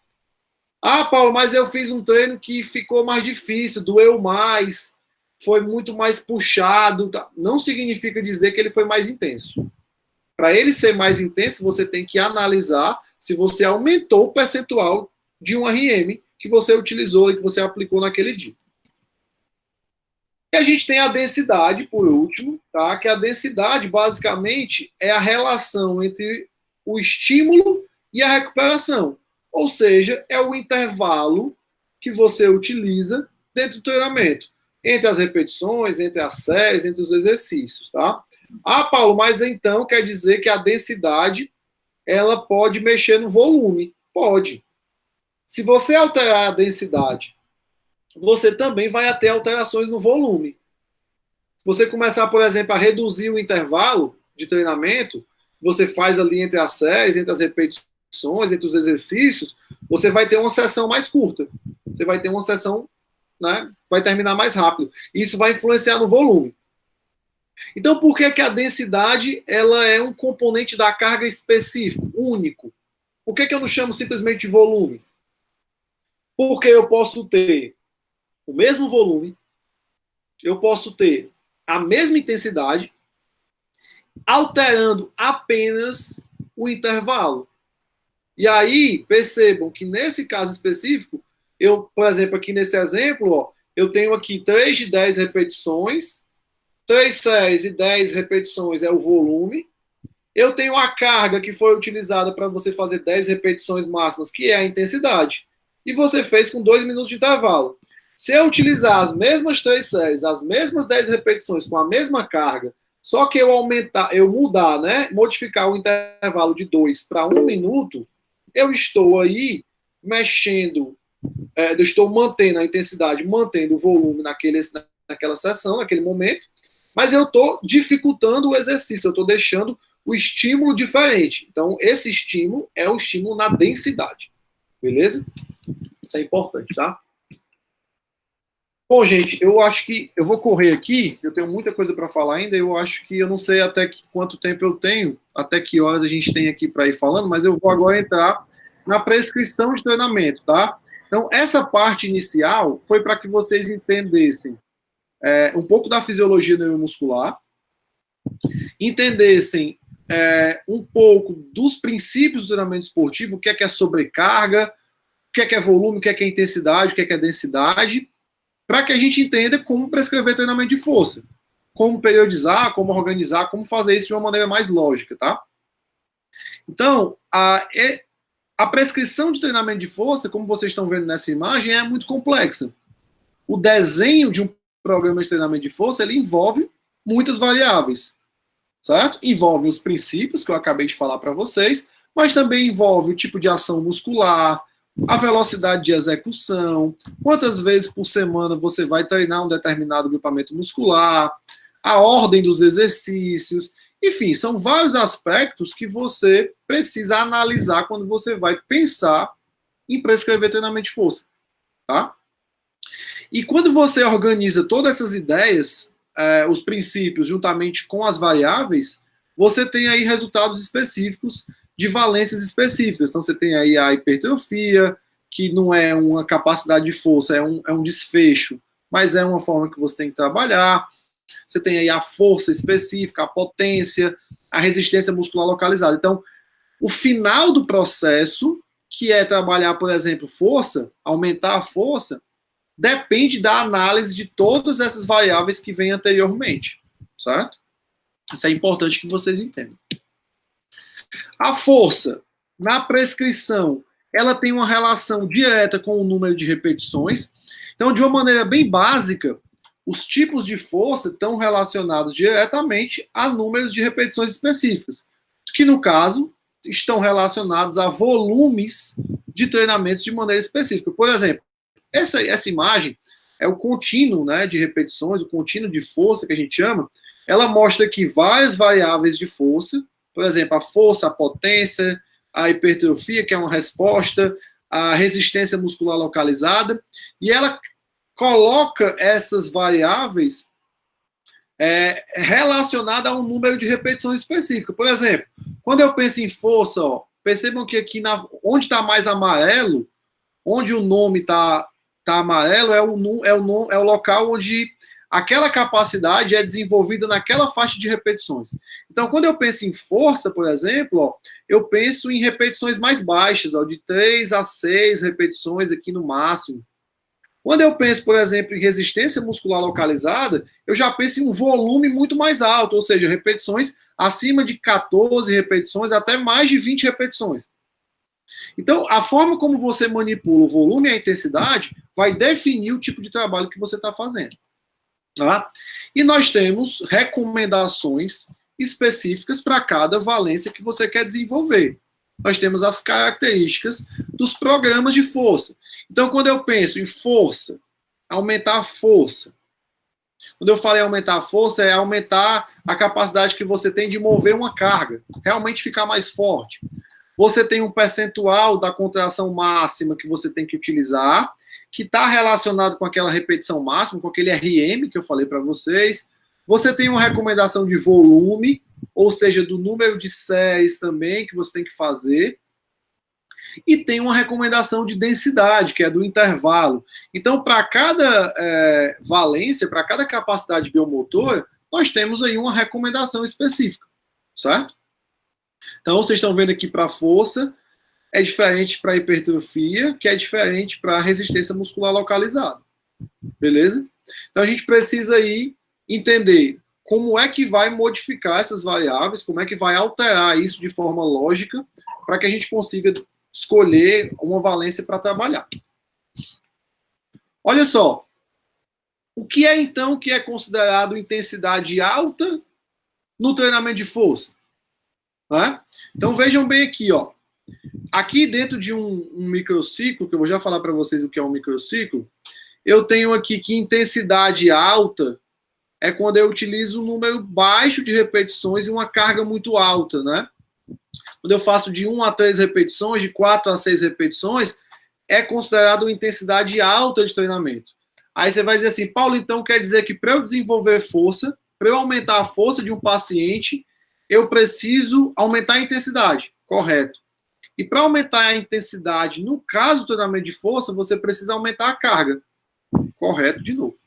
Ah, Paulo, mas eu fiz um treino que ficou mais difícil, doeu mais, foi muito mais puxado. Não significa dizer que ele foi mais intenso. Para ele ser mais intenso, você tem que analisar se você aumentou o percentual de um RM que você utilizou e que você aplicou naquele dia. E a gente tem a densidade, por último, tá? Que a densidade, basicamente, é a relação entre o estímulo e a recuperação. Ou seja, é o intervalo que você utiliza dentro do treinamento, entre as repetições, entre as séries, entre os exercícios, tá? Ah, Paulo, mas então quer dizer que a densidade ela pode mexer no volume? Pode. Se você alterar a densidade, você também vai ter alterações no volume. Se você começar, por exemplo, a reduzir o intervalo de treinamento, você faz ali entre as séries, entre as repetições, entre os exercícios, você vai ter uma sessão mais curta. Você vai ter uma sessão, né, vai terminar mais rápido. Isso vai influenciar no volume. Então, por que a densidade ela é um componente da carga específico, único? Por que eu não chamo simplesmente de volume? Porque eu posso ter o mesmo volume, eu posso ter a mesma intensidade, alterando apenas o intervalo. E aí, percebam que nesse caso específico, eu, por exemplo, aqui nesse exemplo, ó, eu tenho aqui 3 de 10 repetições, 3 séries e 10 repetições é o volume. Eu tenho a carga que foi utilizada para você fazer 10 repetições máximas, que é a intensidade. E você fez com 2 minutos de intervalo. Se eu utilizar as mesmas 3 séries, as mesmas 10 repetições com a mesma carga, só que eu mudar, né, modificar o intervalo de 2 para 1 minuto, eu estou aí mexendo, eu estou mantendo a intensidade, mantendo o volume naquela sessão, naquele momento, mas eu estou dificultando o exercício, eu estou deixando o estímulo diferente. Então, esse estímulo é o estímulo na densidade. Beleza? Isso é importante, tá? Bom, gente, eu acho que eu vou correr aqui, eu tenho muita coisa para falar ainda, eu acho que eu não sei até quanto tempo eu tenho, até que horas a gente tem aqui para ir falando, mas eu vou agora entrar na prescrição de treinamento, tá? Então, essa parte inicial foi para que vocês entendessem um pouco da fisiologia neuromuscular, entendessem um pouco dos princípios do treinamento esportivo, o que é sobrecarga, o que é volume, o que é intensidade, o que é densidade, para que a gente entenda como prescrever treinamento de força, como periodizar, como organizar, como fazer isso de uma maneira mais lógica, tá? Então, a prescrição de treinamento de força, como vocês estão vendo nessa imagem, é muito complexa. O desenho de um programa de treinamento de força, ele envolve muitas variáveis, certo? Envolve os princípios que eu acabei de falar para vocês, mas também envolve o tipo de ação muscular, a velocidade de execução, quantas vezes por semana você vai treinar um determinado grupamento muscular, a ordem dos exercícios, enfim, são vários aspectos que você precisa analisar quando você vai pensar em prescrever treinamento de força, tá? E quando você organiza todas essas ideias, os princípios, juntamente com as variáveis, você tem aí resultados específicos de valências específicas. Então, você tem aí a hipertrofia, que não é uma capacidade de força, é um desfecho, mas é uma forma que você tem que trabalhar. Você tem aí a força específica, a potência, a resistência muscular localizada. Então, o final do processo, que é trabalhar, por exemplo, força, aumentar a força, depende da análise de todas essas variáveis que vêm anteriormente, certo? Isso é importante que vocês entendam. A força, na prescrição, ela tem uma relação direta com o número de repetições. Então, de uma maneira bem básica, os tipos de força estão relacionados diretamente a números de repetições específicas, que, no caso, estão relacionados a volumes de treinamentos de maneira específica. Por exemplo, essa imagem é o contínuo, né, de repetições, o contínuo de força que a gente chama. Ela mostra aqui várias variáveis de força, por exemplo, a força, a potência, a hipertrofia, que é uma resposta, a resistência muscular localizada, e ela coloca essas variáveis relacionadas a um número de repetições específico. Por exemplo, quando eu penso em força, ó, percebam que aqui onde está mais amarelo, onde o nome tá amarelo, é o local onde aquela capacidade é desenvolvida naquela faixa de repetições. Então, quando eu penso em força, por exemplo, ó, eu penso em repetições mais baixas, ó, de 3 a 6 repetições aqui no máximo. Quando eu penso, por exemplo, em resistência muscular localizada, eu já penso em um volume muito mais alto, ou seja, repetições acima de 14 repetições, até mais de 20 repetições. Então, a forma como você manipula o volume e a intensidade vai definir o tipo de trabalho que você está fazendo. Tá? E nós temos recomendações específicas para cada valência que você quer desenvolver. Nós temos as características dos programas de força. Então, quando eu penso em força, aumentar a força. Quando eu falei aumentar a força, é aumentar a capacidade que você tem de mover uma carga, realmente ficar mais forte. Você tem um percentual da contração máxima que você tem que utilizar, que está relacionado com aquela repetição máxima, com aquele RM que eu falei para vocês. Você tem uma recomendação de volume, ou seja, do número de séries também que você tem que fazer. E tem uma recomendação de densidade, que é do intervalo. Então, para cada valência, para cada capacidade biomotora, nós temos aí uma recomendação específica, certo? Então, vocês estão vendo aqui para força, é diferente para hipertrofia, que é diferente para resistência muscular localizada. Beleza? Então a gente precisa aí entender como é que vai modificar essas variáveis, como é que vai alterar isso de forma lógica, para que a gente consiga escolher uma valência para trabalhar. Olha só. O que é então que é considerado intensidade alta no treinamento de força? Né? Então vejam bem aqui, ó. Aqui dentro de um microciclo, que eu vou já falar para vocês o que é um microciclo, eu tenho aqui que intensidade alta é quando eu utilizo um número baixo de repetições e uma carga muito alta, né? Quando eu faço de 1 a 3 repetições, de 4 a 6 repetições, é considerado uma intensidade alta de treinamento. Aí você vai dizer assim, Paulo, então quer dizer que para eu desenvolver força, para eu aumentar a força de um paciente, eu preciso aumentar a intensidade. Correto. E para aumentar a intensidade, no caso do treinamento de força, você precisa aumentar a carga. Correto, de novo.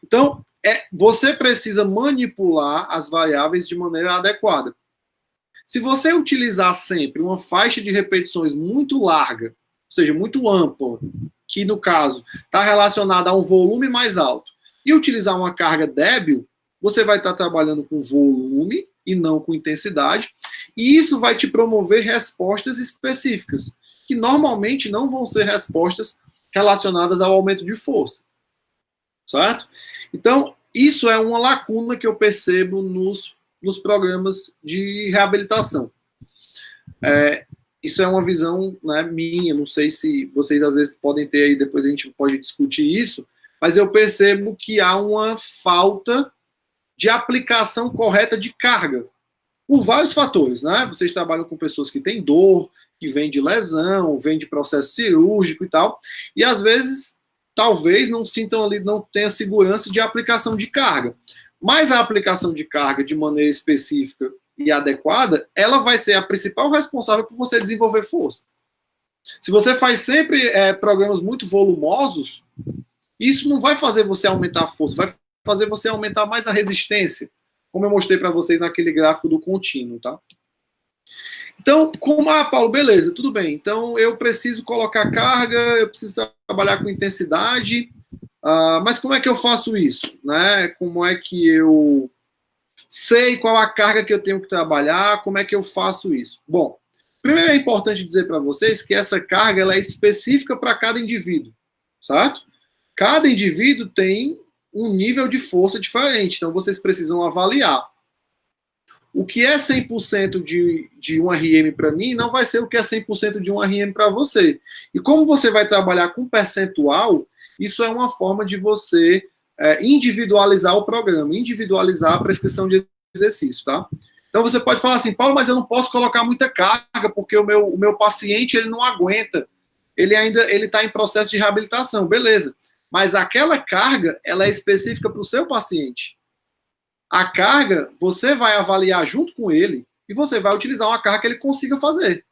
Então, você precisa manipular as variáveis de maneira adequada. Se você utilizar sempre uma faixa de repetições muito larga, ou seja, muito ampla, que no caso está relacionada a um volume mais alto, e utilizar uma carga débil, você vai estar trabalhando com volume e não com intensidade, e isso vai te promover respostas específicas, que normalmente não vão ser respostas relacionadas ao aumento de força, certo? Então, isso é uma lacuna que eu percebo nos programas de reabilitação. Isso é uma visão, né, minha, não sei se vocês às vezes podem ter aí, depois a gente pode discutir isso, mas eu percebo que há uma falta de aplicação correta de carga, por vários fatores, né? Vocês trabalham com pessoas que têm dor, que vêm de lesão, vêm de processo cirúrgico e tal, e às vezes, talvez não sintam ali, não tenha segurança de aplicação de carga. Mas a aplicação de carga de maneira específica e adequada, ela vai ser a principal responsável por você desenvolver força. Se você faz sempre programas muito volumosos, isso não vai fazer você aumentar a força, vai fazer você aumentar mais a resistência, como eu mostrei para vocês naquele gráfico do contínuo, tá? Então, Paulo, beleza, tudo bem. Então, eu preciso colocar carga, eu preciso trabalhar com intensidade, mas como é que eu faço isso, né? Como é que eu sei qual a carga que eu tenho que trabalhar, como é que eu faço isso? Bom, primeiro é importante dizer para vocês que essa carga ela é específica para cada indivíduo, certo? Cada indivíduo tem um nível de força diferente, então vocês precisam avaliar. O que é 100% de um RM para mim não vai ser o que é 100% de um RM para você. E como você vai trabalhar com percentual, isso é uma forma de você individualizar o programa, individualizar a prescrição de exercício, tá? Então você pode falar assim, Paulo, mas eu não posso colocar muita carga porque o meu paciente ele não aguenta, ele está em processo de reabilitação, beleza? Mas aquela carga ela é específica para o seu paciente. A carga você vai avaliar junto com ele e você vai utilizar uma carga que ele consiga fazer.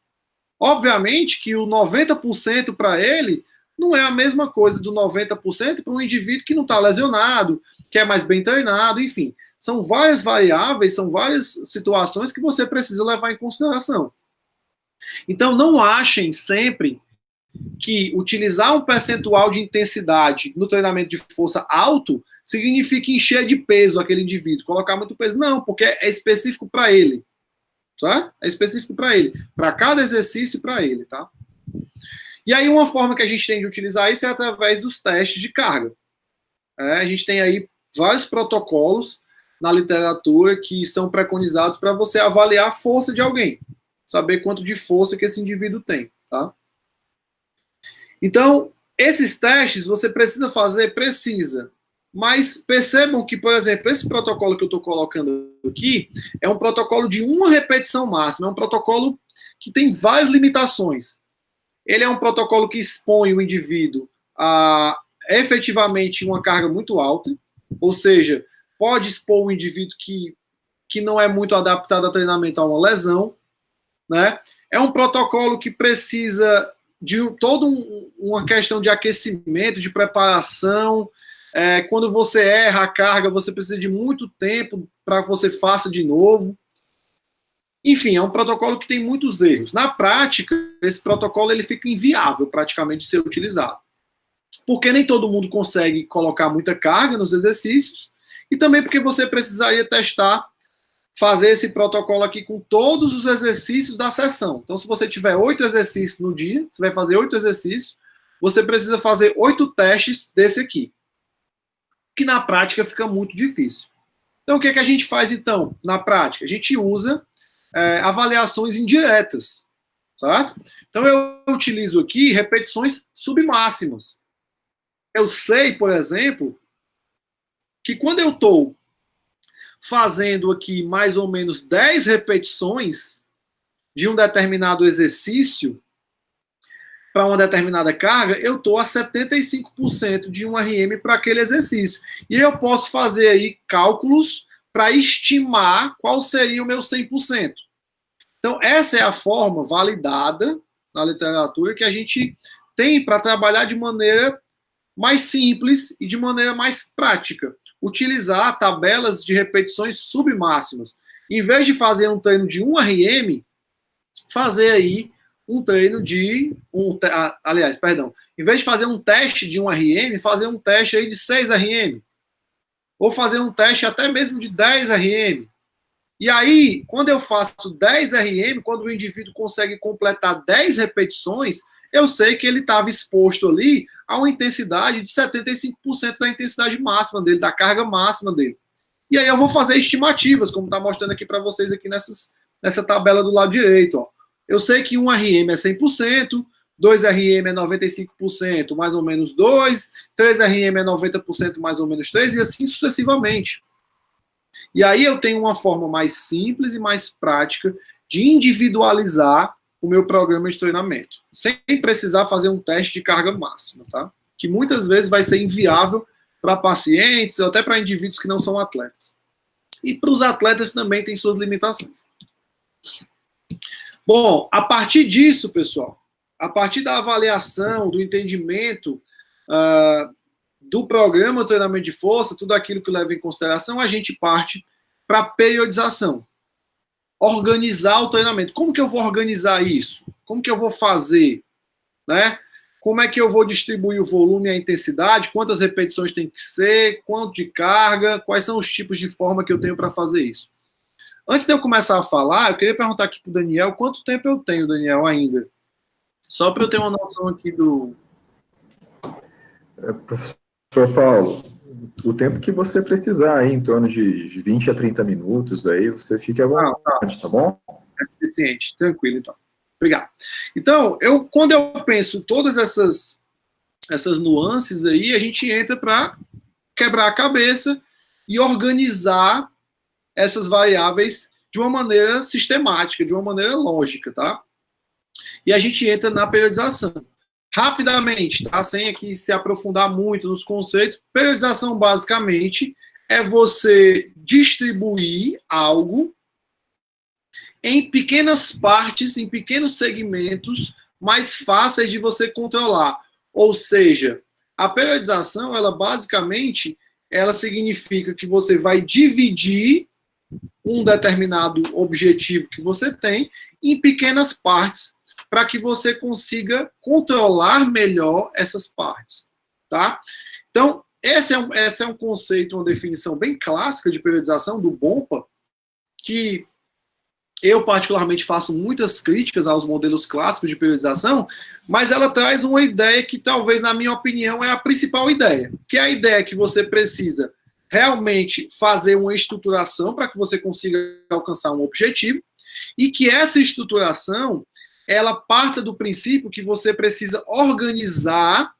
Obviamente que o 90% para ele não é a mesma coisa do 90% para um indivíduo que não está lesionado, que é mais bem treinado, enfim. São várias variáveis, são várias situações que você precisa levar em consideração. Então, não achem sempre que utilizar um percentual de intensidade no treinamento de força alto significa encher de peso aquele indivíduo, colocar muito peso. Não, porque é específico para ele. Certo? É específico para ele. Para cada exercício, para ele, tá? E aí, uma forma que a gente tem de utilizar isso é através dos testes de carga. A gente tem aí vários protocolos na literatura que são preconizados para você avaliar a força de alguém, saber quanto de força que esse indivíduo tem, tá? Então, esses testes você precisa fazer, precisa. Mas percebam que, por exemplo, esse protocolo que eu estou colocando aqui é um protocolo de uma repetição máxima, é um protocolo que tem várias limitações. Ele é um protocolo que expõe o indivíduo a efetivamente uma carga muito alta, ou seja, pode expor um indivíduo que não é muito adaptado a treinamento a uma lesão, né? É um protocolo que precisa de toda uma questão de aquecimento, de preparação. Quando você erra a carga, você precisa de muito tempo para que você faça de novo. Enfim, é um protocolo que tem muitos erros. Na prática, esse protocolo ele fica inviável praticamente de ser utilizado. Porque nem todo mundo consegue colocar muita carga nos exercícios e também porque você precisaria testar, fazer esse protocolo aqui com todos os exercícios da sessão. Então, se você tiver 8 exercícios no dia, você vai fazer 8 exercícios, você precisa fazer 8 testes desse aqui, que na prática fica muito difícil. Então, o que a gente faz, então, na prática? A gente usa avaliações indiretas, certo? Então, eu utilizo aqui repetições submáximas. Eu sei, por exemplo, que quando eu estou fazendo aqui mais ou menos 10 repetições de um determinado exercício para uma determinada carga, eu estou a 75% de um RM para aquele exercício. E eu posso fazer aí cálculos para estimar qual seria o meu 100%. Então, essa é a forma validada na literatura que a gente tem para trabalhar de maneira mais simples e de maneira mais prática. Utilizar tabelas de repetições submáximas. Em vez de fazer um treino de 1 RM, fazer aí um treino de... em vez de fazer um teste de 1 RM, fazer um teste aí de 6 RM. Ou fazer um teste até mesmo de 10 RM. E aí, quando eu faço 10 RM, quando o indivíduo consegue completar 10 repetições, eu sei que ele estava exposto ali a uma intensidade de 75% da intensidade máxima dele, da carga máxima dele. E aí eu vou fazer estimativas, como está mostrando aqui para vocês aqui nessa tabela do lado direito. Ó. Eu sei que 1 RM é 100%, 2 RM é 95%, mais ou menos 2, 3 RM é 90%, mais ou menos 3, e assim sucessivamente. E aí eu tenho uma forma mais simples e mais prática de individualizar o meu programa de treinamento, sem precisar fazer um teste de carga máxima, tá? Que muitas vezes vai ser inviável para pacientes ou até para indivíduos que não são atletas. E para os atletas também tem suas limitações. Bom, a partir disso, pessoal, a partir da avaliação, do entendimento do programa de treinamento de força, tudo aquilo que leva em consideração, a gente parte para a periodização. Organizar o treinamento. Como que eu vou organizar isso? Como que eu vou fazer? Né? Como é que eu vou distribuir o volume e a intensidade? Quantas repetições tem que ser? Quanto de carga? Quais são os tipos de forma que eu tenho para fazer isso? Antes de eu começar a falar, eu queria perguntar aqui para o Daniel, quanto tempo eu tenho, Daniel, ainda? Só para eu ter uma noção aqui do... Professor Paulo, o tempo que você precisar, aí, em torno de 20 a 30 minutos, aí você fique à vontade, tá bom? É suficiente, tranquilo, então. Obrigado. Então, quando eu penso todas essas nuances aí, a gente entra para quebrar a cabeça e organizar essas variáveis de uma maneira sistemática, de uma maneira lógica, tá? E a gente entra na periodização. Rapidamente, tá? Sem aqui se aprofundar muito nos conceitos, periodização basicamente é você distribuir algo em pequenas partes, em pequenos segmentos mais fáceis de você controlar. Ou seja, a periodização, ela basicamente, ela significa que você vai dividir um determinado objetivo que você tem em pequenas partes para que você consiga controlar melhor essas partes, tá? Então, esse é um conceito, uma definição bem clássica de periodização do Bompa, que eu particularmente faço muitas críticas aos modelos clássicos de periodização, mas ela traz uma ideia que talvez, na minha opinião, é a principal ideia, que é a ideia que você precisa realmente fazer uma estruturação para que você consiga alcançar um objetivo, e que essa estruturação, ela parta do princípio que você precisa organizar,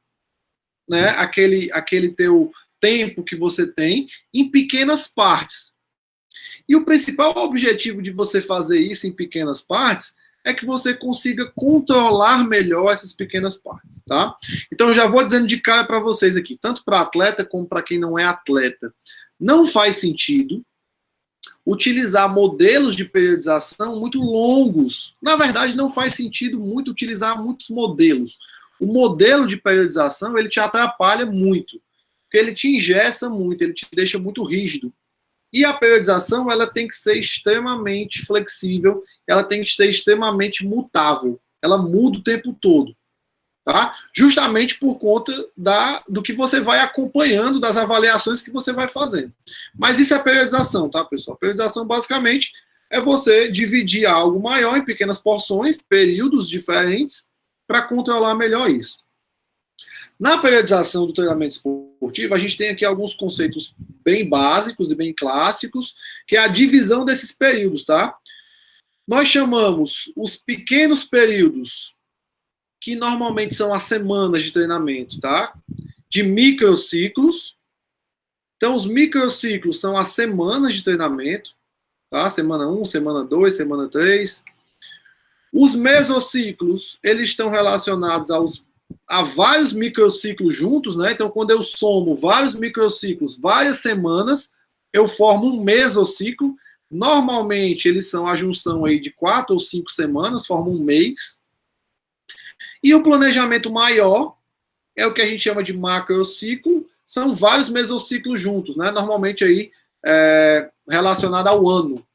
né, aquele teu tempo que você tem em pequenas partes. E o principal objetivo de você fazer isso em pequenas partes é que você consiga controlar melhor essas pequenas partes, tá? Então, eu já vou dizendo de cara para vocês aqui, tanto para atleta como para quem não é atleta. Não faz sentido utilizar modelos de periodização muito longos. Na verdade, não faz sentido muito utilizar muitos modelos. O modelo de periodização, ele te atrapalha muito, porque ele te engessa muito, ele te deixa muito rígido. E a periodização, ela tem que ser extremamente flexível, ela tem que ser extremamente mutável. Ela muda o tempo todo, tá? Justamente por conta do que você vai acompanhando, das avaliações que você vai fazendo. Mas isso é periodização, tá, pessoal? Periodização, basicamente, é você dividir algo maior em pequenas porções, períodos diferentes, para controlar melhor isso. Na periodização do treinamento esportivo, a gente tem aqui alguns conceitos bem básicos e bem clássicos, que é a divisão desses períodos, tá? Nós chamamos os pequenos períodos, que normalmente são as semanas de treinamento, tá? De microciclos. Então, os microciclos são as semanas de treinamento, tá? Semana 1, semana 2, semana 3. Os mesociclos, eles estão relacionados a vários microciclos juntos, né? Então, quando eu somo vários microciclos, várias semanas, eu formo um mesociclo. Normalmente, eles são a junção aí de 4 ou 5 semanas, formam um mês. E o planejamento maior é o que a gente chama de macrociclo, são vários mesociclos juntos, né? Normalmente aí relacionado ao ano,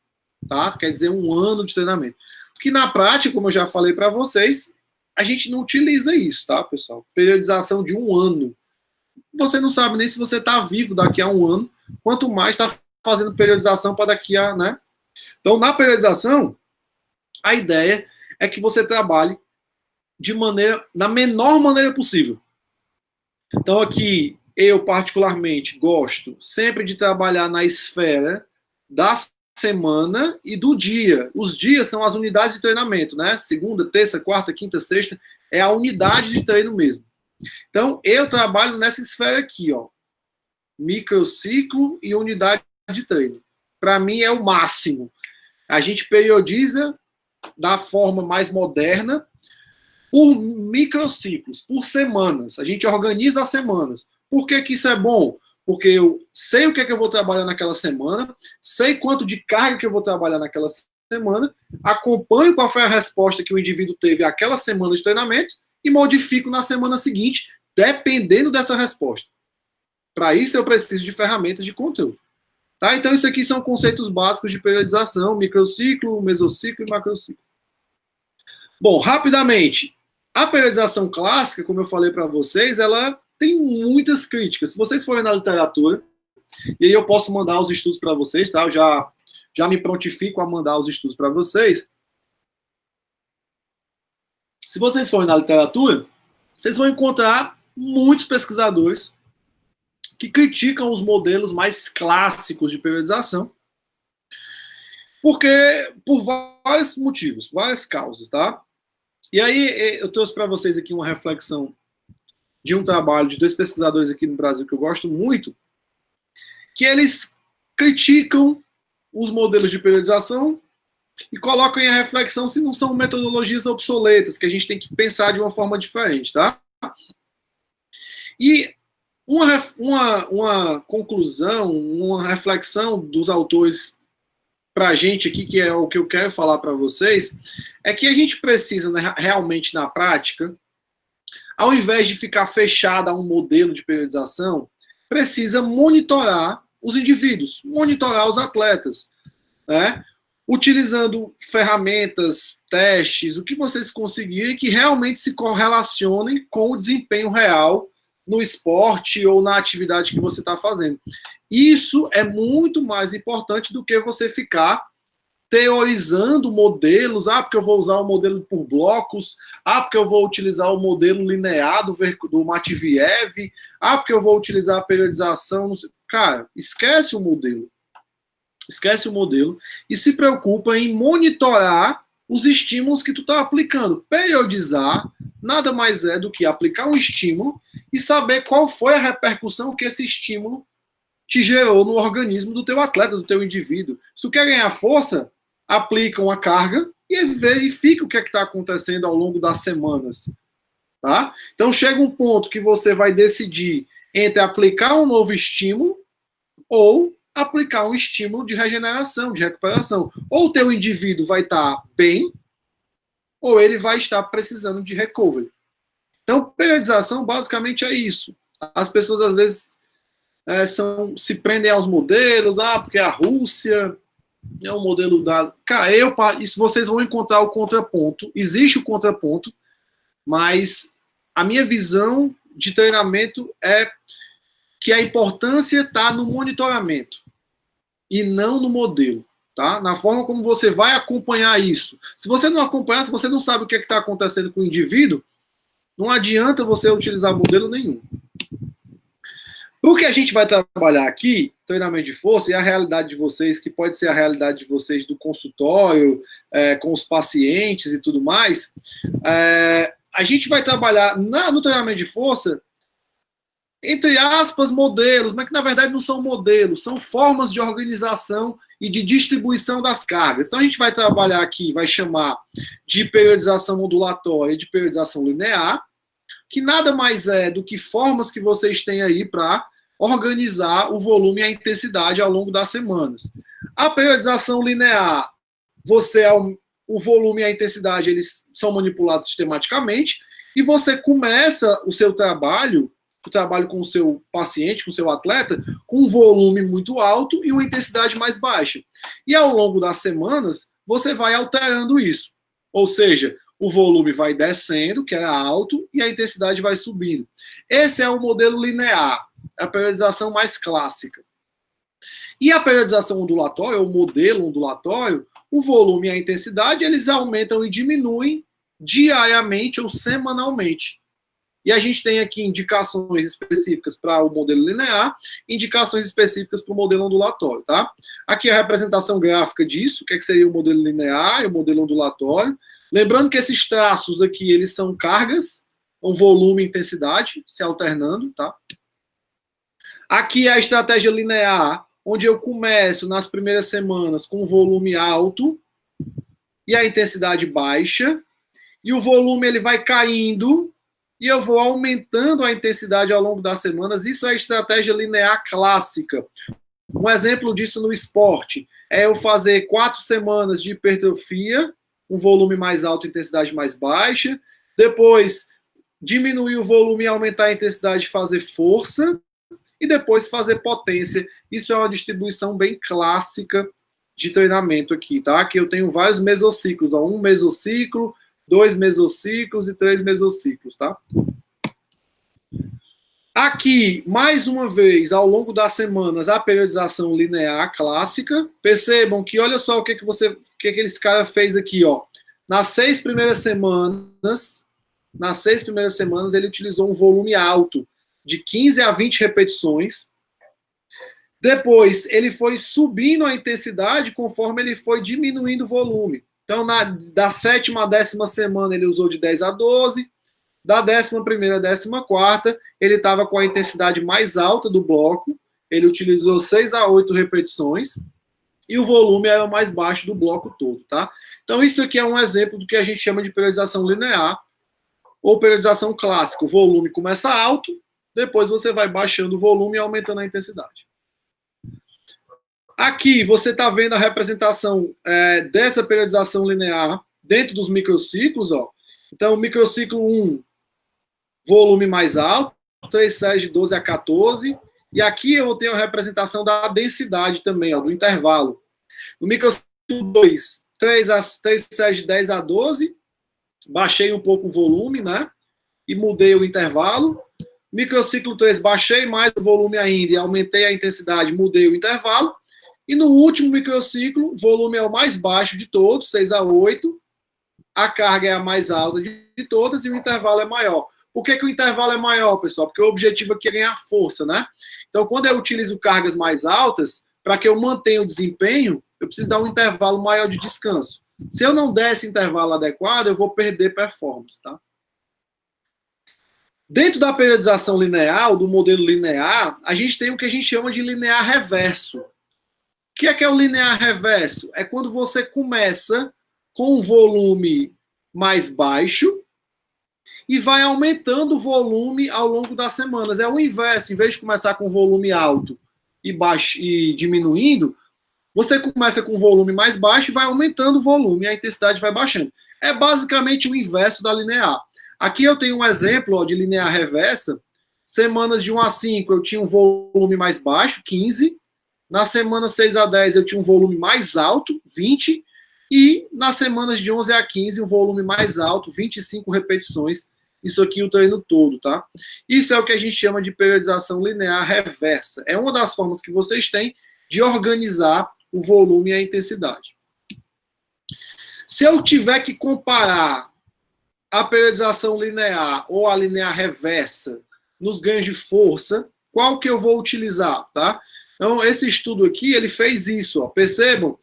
tá? Quer dizer, um ano de treinamento. Que na prática, como eu já falei para vocês, a gente não utiliza isso, tá, pessoal? Periodização de um ano. Você não sabe nem se você está vivo daqui a um ano, quanto mais está fazendo periodização para daqui a, né? Então, na periodização, a ideia é que você trabalhe da menor maneira possível. Então, aqui, eu particularmente gosto sempre de trabalhar na esfera da semana e do dia. Os dias são as unidades de treinamento, né? Segunda, terça, quarta, quinta, sexta, é a unidade de treino mesmo. Então, eu trabalho nessa esfera aqui, ó. Microciclo e unidade de treino. Para mim é o máximo. A gente periodiza da forma mais moderna por microciclos, por semanas. A gente organiza as semanas. Por que isso é bom? Porque eu sei o que eu vou trabalhar naquela semana, sei quanto de carga que eu vou trabalhar naquela semana, acompanho qual foi a resposta que o indivíduo teve àquela semana de treinamento e modifico na semana seguinte, dependendo dessa resposta. Para isso, eu preciso de ferramentas de controle. Tá? Então, isso aqui são conceitos básicos de periodização, microciclo, mesociclo e macrociclo. Bom, rapidamente, a periodização clássica, como eu falei para vocês, ela tem muitas críticas. Se vocês forem na literatura, e aí eu posso mandar os estudos para vocês, tá? Eu já me prontifico a mandar os estudos para vocês. Se vocês forem na literatura, vocês vão encontrar muitos pesquisadores que criticam os modelos mais clássicos de periodização, por vários motivos, várias causas, tá? E aí eu trouxe para vocês aqui uma reflexão de um trabalho de 2 pesquisadores aqui no Brasil que eu gosto muito, que eles criticam os modelos de periodização e colocam em reflexão se não são metodologias obsoletas, que a gente tem que pensar de uma forma diferente, tá? E uma conclusão, uma reflexão dos autores para a gente aqui, que é o que eu quero falar para vocês, é que a gente precisa, né, realmente na prática, ao invés de ficar fechada a um modelo de periodização, precisa monitorar os indivíduos, monitorar os atletas, né? Utilizando ferramentas, testes, o que vocês conseguirem que realmente se correlacionem com o desempenho real no esporte ou na atividade que você está fazendo. Isso é muito mais importante do que você ficar teorizando modelos, porque eu vou usar o modelo por blocos, porque eu vou utilizar o modelo linear do Matviev, porque eu vou utilizar a periodização. Cara, esquece o modelo. Esquece o modelo e se preocupa em monitorar os estímulos que tu está aplicando. Periodizar nada mais é do que aplicar um estímulo e saber qual foi a repercussão que esse estímulo te gerou no organismo do teu atleta, do teu indivíduo. Se tu quer ganhar força, aplica uma carga e verifica o que é que está acontecendo ao longo das semanas. Tá? Então chega um ponto que você vai decidir entre aplicar um novo estímulo ou aplicar um estímulo de regeneração, de recuperação. Ou o teu indivíduo vai estar bem, ou ele vai estar precisando de recovery. Então, periodização basicamente é isso. As pessoas, às vezes, se prendem aos modelos, porque a Rússia é um modelo da... Cara, isso vocês vão encontrar o contraponto. Existe o contraponto, mas a minha visão de treinamento é que a importância está no monitoramento e não no modelo, tá? Na forma como você vai acompanhar isso. Se você não acompanhar, se você não sabe o que está acontecendo com o indivíduo, não adianta você utilizar modelo nenhum. O que a gente vai trabalhar aqui, treinamento de força, e a realidade de vocês, que pode ser a realidade de vocês do consultório, com os pacientes e tudo mais, a gente vai trabalhar no treinamento de força, entre aspas, modelos, mas que na verdade não são modelos, são formas de organização e de distribuição das cargas. Então a gente vai trabalhar aqui, vai chamar de periodização ondulatória e de periodização linear, que nada mais é do que formas que vocês têm aí para organizar o volume e a intensidade ao longo das semanas. A periodização linear, o volume e a intensidade, eles são manipulados sistematicamente, e você começa o seu trabalho com o seu paciente, com o seu atleta, com um volume muito alto e uma intensidade mais baixa. E ao longo das semanas, você vai alterando isso. Ou seja, o volume vai descendo, que é alto, e a intensidade vai subindo. Esse é o modelo linear, a periodização mais clássica. E a periodização ondulatória, o modelo ondulatório, o volume e a intensidade, eles aumentam e diminuem diariamente ou semanalmente. E a gente tem aqui indicações específicas para o modelo linear, indicações específicas para o modelo ondulatório, tá? Aqui a representação gráfica disso, o que seria o modelo linear e o modelo ondulatório. Lembrando que esses traços aqui, eles são cargas, com volume e intensidade, se alternando, tá? Aqui é a estratégia linear, onde eu começo nas primeiras semanas com volume alto e a intensidade baixa, e o volume ele vai caindo e eu vou aumentando a intensidade ao longo das semanas. Isso é a estratégia linear clássica. Um exemplo disso no esporte é eu fazer 4 semanas de hipertrofia, um volume mais alto e intensidade mais baixa, depois diminuir o volume e aumentar a intensidade e fazer força, e depois fazer potência. Isso é uma distribuição bem clássica de treinamento aqui, tá? Aqui eu tenho vários mesociclos, ó, 1 mesociclo, 2 mesociclos e 3 mesociclos, tá? Aqui, mais uma vez, ao longo das semanas, a periodização linear clássica. Percebam que, olha só o que esse cara fez aqui, ó. Nas 6 primeiras semanas, ele utilizou um volume alto, de 15 a 20 repetições. Depois, ele foi subindo a intensidade conforme ele foi diminuindo o volume. Então, da 7ª à 10ª semana, ele usou de 10 a 12. Da 11ª à 14ª, ele estava com a intensidade mais alta do bloco. Ele utilizou 6 a 8 repetições. E o volume era o mais baixo do bloco todo, tá? Então, isso aqui é um exemplo do que a gente chama de periodização linear ou periodização clássica. O volume começa alto, depois você vai baixando o volume e aumentando a intensidade. Aqui você está vendo a representação dessa periodização linear dentro dos microciclos. Ó. Então, o microciclo 1 volume mais alto, 3 séries de 12 a 14, e aqui eu tenho a representação da densidade também, ó, do intervalo. No microciclo 2, 3 séries de 10 a 12, baixei um pouco o volume, né? E mudei o intervalo. Microciclo 3, baixei mais o volume ainda e aumentei a intensidade, mudei o intervalo. E no último microciclo, o volume é o mais baixo de todos, 6 a 8. A carga é a mais alta de todas e o intervalo é maior. Por que o intervalo é maior, pessoal? Porque o objetivo aqui é ganhar força, né? Então, quando eu utilizo cargas mais altas, para que eu mantenha o desempenho, eu preciso dar um intervalo maior de descanso. Se eu não der esse intervalo adequado, eu vou perder performance, tá? Dentro da periodização linear, do modelo linear, a gente tem o que a gente chama de linear reverso. O que é o linear reverso? É quando você começa com um volume mais baixo e vai aumentando o volume ao longo das semanas. É o inverso. Em vez de começar com volume alto e diminuindo, você começa com um volume mais baixo e vai aumentando o volume e a intensidade vai baixando. É basicamente o inverso da linear. Aqui eu tenho um exemplo, ó, de linear reversa. Semanas de 1 a 5 eu tinha um volume mais baixo, 15. Na semana 6 a 10 eu tinha um volume mais alto, 20. E nas semanas de 11 a 15 um volume mais alto, 25 repetições. Isso aqui o treino todo, tá? Isso é o que a gente chama de periodização linear reversa. É uma das formas que vocês têm de organizar o volume e a intensidade. Se eu tiver que comparar a periodização linear ou a linear reversa nos ganhos de força, qual que eu vou utilizar, tá? Então, esse estudo aqui, ele fez isso, ó. Percebam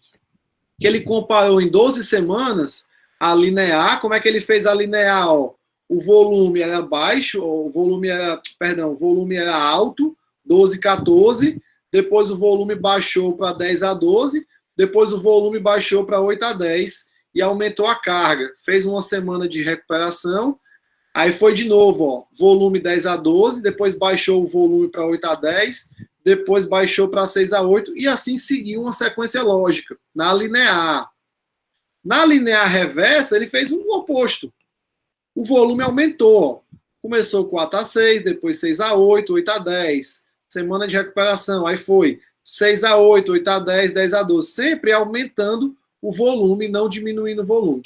que ele comparou em 12 semanas a linear. Como é que ele fez a linear, ó? O volume era baixo, o volume era alto, 12, 14, depois o volume baixou para 10 a 12, depois o volume baixou para 8 a 10 e aumentou a carga. Fez uma semana de recuperação, aí foi de novo, ó, volume 10 a 12, depois baixou o volume para 8 a 10, depois baixou para 6 a 8 e assim seguiu uma sequência lógica na linear. Na linear reversa, ele fez o oposto. O volume aumentou, ó. Começou 4 a 6, depois 6 a 8, 8 a 10, semana de recuperação, aí foi 6 a 8, 8 a 10, 10 a 12, sempre aumentando o volume, não diminuindo o volume.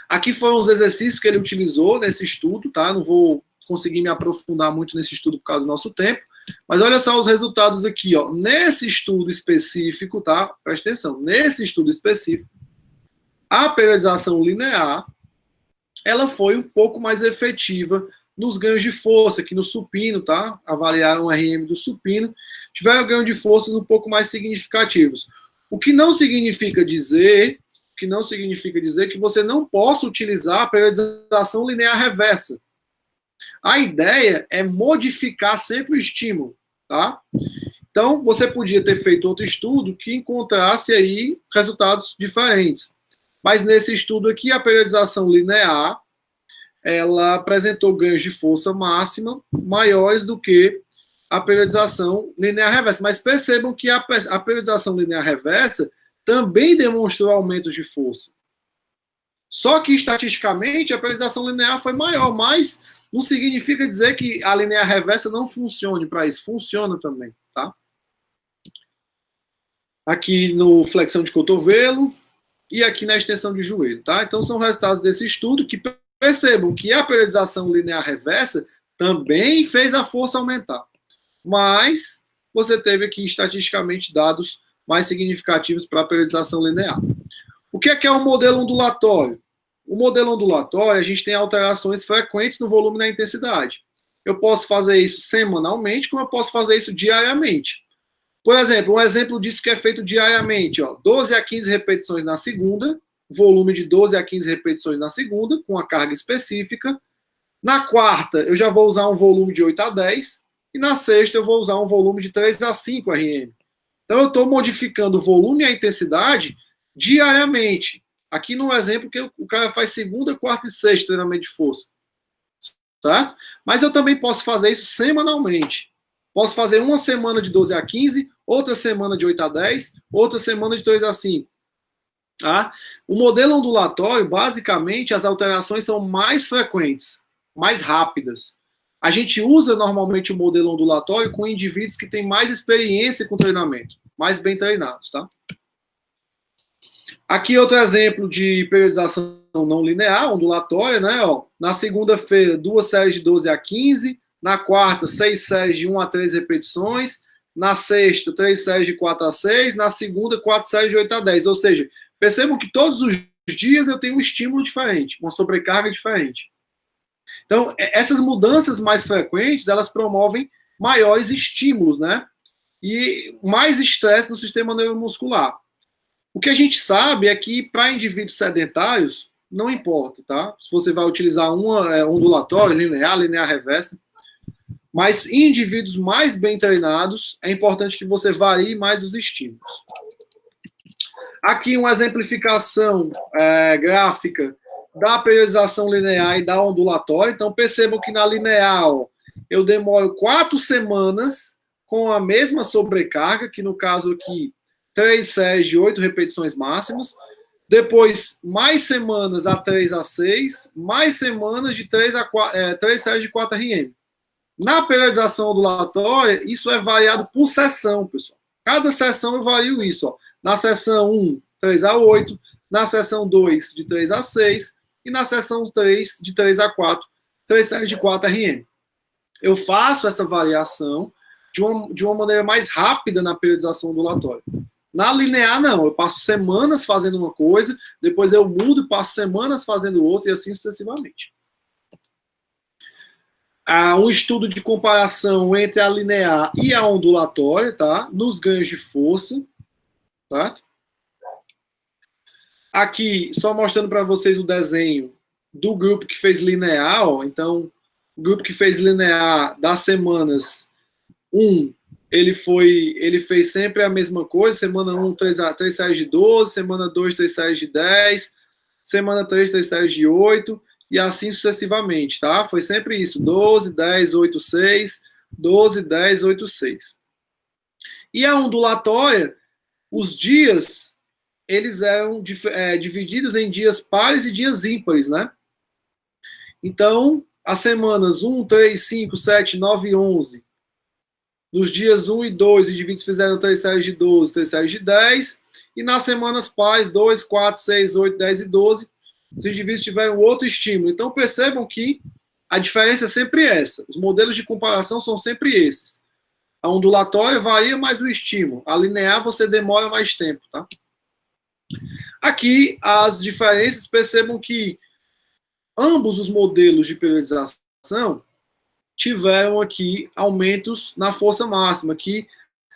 Aqui foram os exercícios que ele utilizou nesse estudo, tá? Não vou conseguir me aprofundar muito nesse estudo por causa do nosso tempo, mas olha só os resultados aqui, ó. Nesse estudo específico, tá? Presta atenção, nesse estudo específico, a periodização linear, ela foi um pouco mais efetiva nos ganhos de força, aqui no supino, tá? Avaliaram o RM do supino, tiveram ganhos de forças um pouco mais significativos. O que não significa dizer que você não possa utilizar a periodização linear reversa. A ideia é modificar sempre o estímulo, tá? Então, você podia ter feito outro estudo que encontrasse aí resultados diferentes. Mas nesse estudo aqui, a periodização linear, ela apresentou ganhos de força máxima maiores do que a periodização linear reversa. Mas percebam que a periodização linear reversa também demonstrou aumentos de força. Só que, estatisticamente, a periodização linear foi maior, mas não significa dizer que a linear reversa não funcione para isso. Funciona também, tá? Aqui no flexão de cotovelo e aqui na extensão de joelho, tá? Então, são resultados desse estudo que percebam que a periodização linear reversa também fez a força aumentar. Mas você teve aqui, estatisticamente, dados mais significativos para a periodização linear. O que é o modelo ondulatório? O modelo ondulatório, a gente tem alterações frequentes no volume e na intensidade. Eu posso fazer isso semanalmente, como eu posso fazer isso diariamente. Por exemplo, um exemplo disso que é feito diariamente, ó, 12 a 15 repetições na segunda, volume de 12 a 15 repetições na segunda, com a carga específica. Na quarta, eu já vou usar um volume de 8 a 10, e na sexta eu vou usar um volume de 3 a 5 RM. Então, eu estou modificando o volume e a intensidade diariamente. Aqui no exemplo que o cara faz segunda, quarta e sexta treinamento de força. Certo? Mas eu também posso fazer isso semanalmente. Posso fazer uma semana de 12 a 15, outra semana de 8 a 10, outra semana de 3 a 5. Tá? O modelo ondulatório, basicamente, as alterações são mais frequentes. mais rápidas. A gente usa normalmente o modelo ondulatório com indivíduos que têm mais experiência com treinamento, mais bem treinados, tá? Aqui outro exemplo de periodização não linear, ondulatória, né? Ó, na segunda-feira, 2 séries de 12 a 15, na quarta, 6 séries de 1 a 3 repetições, na sexta, 3 séries de 4 a 6, na segunda, 4 séries de 8 a 10. Ou seja, percebam que todos os dias eu tenho um estímulo diferente, uma sobrecarga diferente. Então, essas mudanças mais frequentes, elas promovem maiores estímulos, né? E mais estresse no sistema neuromuscular. O que a gente sabe é que para indivíduos sedentários, não importa, tá? Se você vai utilizar uma ondulatória, linear reversa, mas em indivíduos mais bem treinados, é importante que você varie mais os estímulos. Aqui uma exemplificação gráfica da periodização linear e da ondulatória. Então, percebam que na linear, ó, eu demoro 4 semanas com a mesma sobrecarga, que no caso aqui, 3 séries de 8 repetições máximas. Depois, mais semanas a 3 a 6, mais semanas de 3 séries de 4 RM. Na periodização ondulatória, isso é variado por sessão, pessoal. Cada sessão eu vario isso. Ó. Na sessão 1, 3 a 8, na sessão 2, de 3 a 6, e na sessão 3, de 3 a 4, 3 séries de 4 RM. Eu faço essa variação de uma maneira mais rápida na periodização ondulatória. Na linear, não. Eu passo semanas fazendo uma coisa, depois eu mudo e passo semanas fazendo outra, e assim sucessivamente. Há um estudo de comparação entre a linear e a ondulatória, tá? Nos ganhos de força, tá? Aqui, só mostrando para vocês o desenho do grupo que fez linear, ó. Então, o grupo que fez linear das semanas 1, ele fez sempre a mesma coisa, semana 1, 3 séries de 12, semana 2, 3 séries de 10, semana 3, 3 séries de 8, e assim sucessivamente, tá? Foi sempre isso, 12, 10, 8, 6, 12, 10, 8, 6. E a ondulatória, os dias, eles eram divididos em dias pares e dias ímpares, né? Então, as semanas 1, 3, 5, 7, 9 e 11, nos dias 1 e 2, os indivíduos fizeram 3 séries de 12, 3 séries de 10, e nas semanas pares, 2, 4, 6, 8, 10 e 12, os indivíduos tiveram outro estímulo. Então, percebam que a diferença é sempre essa. Os modelos de comparação são sempre esses. A ondulatória varia mais o estímulo. A linear, você demora mais tempo, tá? Aqui, as diferenças, percebam que ambos os modelos de periodização tiveram aqui aumentos na força máxima. Aqui,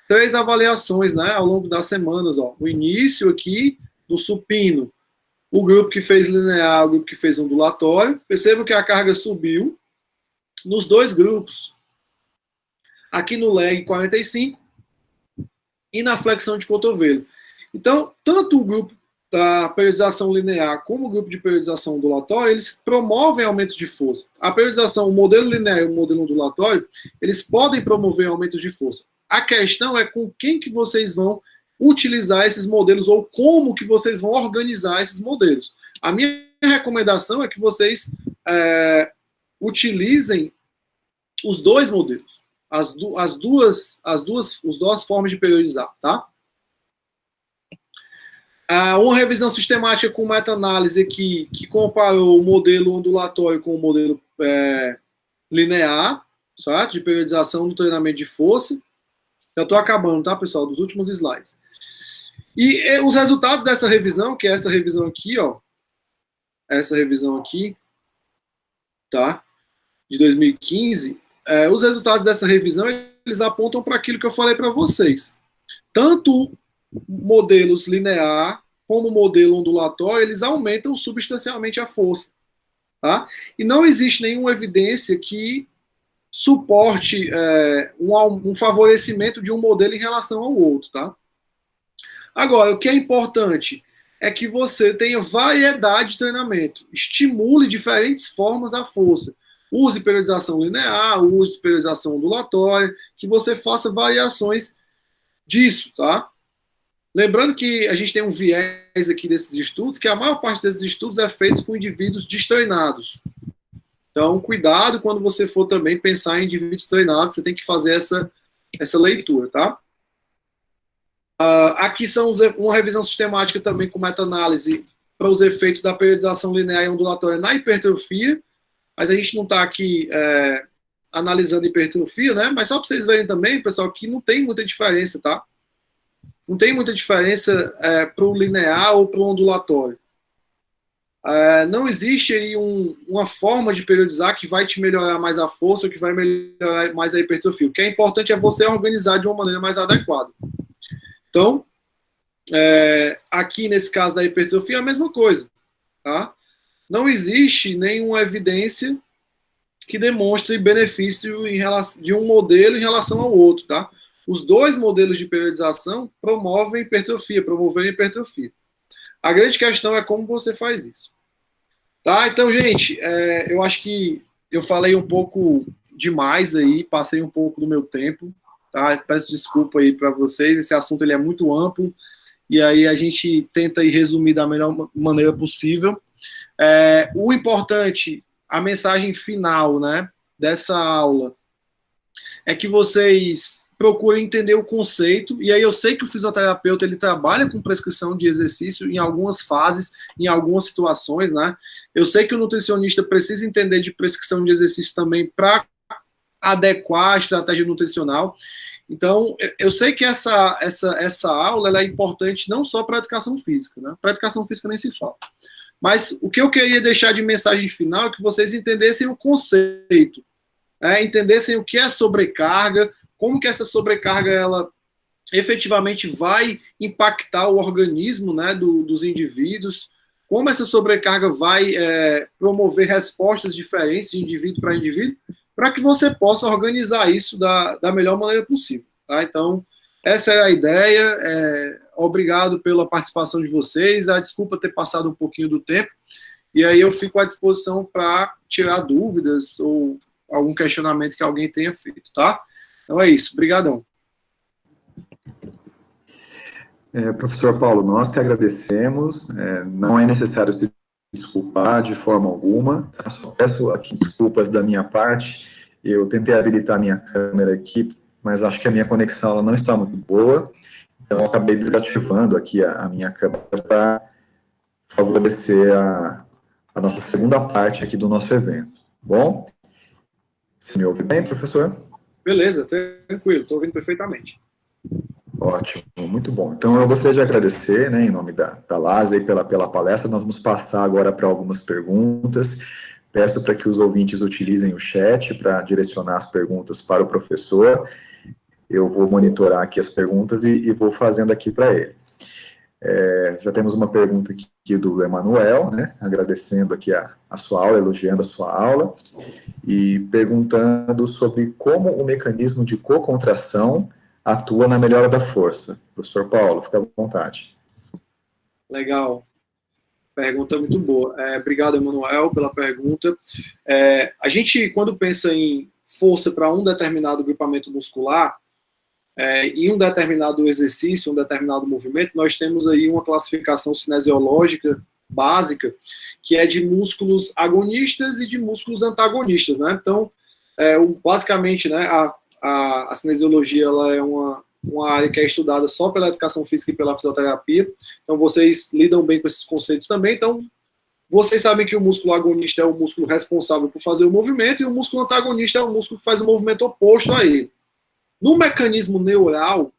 3 avaliações, né, ao longo das semanas. Ó. O início aqui, do supino, o grupo que fez linear, o grupo que fez ondulatório. Percebam que a carga subiu nos dois grupos. Aqui no leg 45 e na flexão de cotovelo. Então, tanto o grupo da periodização linear como o grupo de periodização ondulatória, eles promovem aumentos de força. A periodização, o modelo linear e o modelo ondulatório, eles podem promover aumentos de força. A questão é com quem que vocês vão utilizar esses modelos ou como que vocês vão organizar esses modelos. A minha recomendação é que vocês utilizem os dois modelos, as duas formas de periodizar, tá? Uma revisão sistemática com meta-análise aqui, que comparou o modelo ondulatório com o modelo linear, certo? De periodização no treinamento de força. Já estou acabando, tá, pessoal? Dos últimos slides. E os resultados dessa revisão, que é essa revisão aqui, ó. Essa revisão aqui, tá? De 2015. Os resultados dessa revisão, eles apontam para aquilo que eu falei para vocês. Tanto modelos linear como modelo ondulatório, eles aumentam substancialmente a força, tá? E não existe nenhuma evidência que suporte um favorecimento de um modelo em relação ao outro, tá? Agora, o que é importante é que você tenha variedade de treinamento, estimule diferentes formas da força, use periodização linear, use periodização ondulatória, que você faça variações disso, tá? Lembrando que a gente tem um viés aqui desses estudos, que a maior parte desses estudos é feito com indivíduos destreinados. Então, cuidado quando você for também pensar em indivíduos treinados, você tem que fazer essa leitura, tá? Aqui são uma revisão sistemática também com meta-análise para os efeitos da periodização linear e ondulatória na hipertrofia, mas a gente não está aqui analisando hipertrofia, né? Mas só para vocês verem também, pessoal, que não tem muita diferença, tá? Não tem muita diferença para o linear ou para o ondulatório. Não existe aí uma forma de periodizar que vai te melhorar mais a força ou que vai melhorar mais a hipertrofia. O que é importante é você organizar de uma maneira mais adequada. Então, aqui nesse caso da hipertrofia é a mesma coisa, tá? Não existe nenhuma evidência que demonstre benefício de um modelo em relação ao outro, tá? Os dois modelos de periodização promoveram hipertrofia. A grande questão é como você faz isso. Tá? Então, gente, eu acho que eu falei um pouco demais aí, passei um pouco do meu tempo, tá? Peço desculpa aí para vocês, esse assunto ele é muito amplo, e aí a gente tenta resumir da melhor maneira possível. O importante, a mensagem final, né, dessa aula, é que vocês procurem entender o conceito, e aí eu sei que o fisioterapeuta ele trabalha com prescrição de exercício em algumas fases, em algumas situações, né? Eu sei que o nutricionista precisa entender de prescrição de exercício também para adequar a estratégia nutricional. Então, eu sei que essa aula ela é importante não só para a educação física, né? Para a educação física nem se fala. Mas o que eu queria deixar de mensagem final é que vocês entendessem o conceito, entendessem o que é sobrecarga, como que essa sobrecarga ela efetivamente vai impactar o organismo, né, dos indivíduos, como essa sobrecarga vai promover respostas diferentes de indivíduo para indivíduo, para que você possa organizar isso da melhor maneira possível. Tá? Então, essa é a ideia. Obrigado pela participação de vocês. Desculpa ter passado um pouquinho do tempo. E aí eu fico à disposição para tirar dúvidas ou algum questionamento que alguém tenha feito, tá? Então é isso. Obrigadão. Professor Paulo, nós que agradecemos. Não é necessário se desculpar de forma alguma. Eu só peço aqui desculpas da minha parte. Eu tentei habilitar a minha câmera aqui, mas acho que a minha conexão ela não está muito boa. Então, eu acabei desativando aqui a minha câmera para favorecer a nossa segunda parte aqui do nosso evento. Bom? Você me ouve bem, professor? Beleza, tranquilo. Estou ouvindo perfeitamente. Ótimo, muito bom. Então, eu gostaria de agradecer, né, em nome da LASA pela palestra. Nós vamos passar agora para algumas perguntas. Peço para que os ouvintes utilizem o chat para direcionar as perguntas para o professor. Eu vou monitorar aqui as perguntas e vou fazendo aqui para ele. Já temos uma pergunta aqui do Emanuel, né, agradecendo aqui a sua aula, elogiando a sua aula, e perguntando sobre como o mecanismo de cocontração atua na melhora da força. Professor Paulo, fica à vontade. Legal. Pergunta muito boa. Obrigado, Emanuel, pela pergunta. A gente, quando pensa em força para um determinado grupamento muscular, em um determinado exercício, um determinado movimento, nós temos aí uma classificação cinesiológica básica, que é de músculos agonistas e de músculos antagonistas, né? Então, basicamente, né, a cinesiologia ela é uma área que é estudada só pela educação física e pela fisioterapia, então vocês lidam bem com esses conceitos também, então vocês sabem que o músculo agonista é o músculo responsável por fazer o movimento e o músculo antagonista é o músculo que faz o movimento oposto a ele. No mecanismo neural,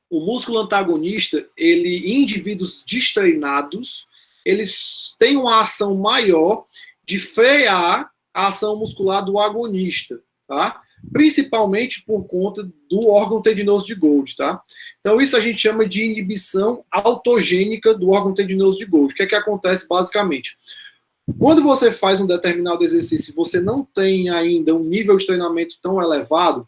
o músculo antagonista, em indivíduos destreinados, eles têm uma ação maior de frear a ação muscular do agonista, tá? Principalmente por conta do órgão tendinoso de Golgi, tá? Então, isso a gente chama de inibição autogênica do órgão tendinoso de Golgi. O que é que acontece basicamente? Quando você faz um determinado exercício e você não tem ainda um nível de treinamento tão elevado,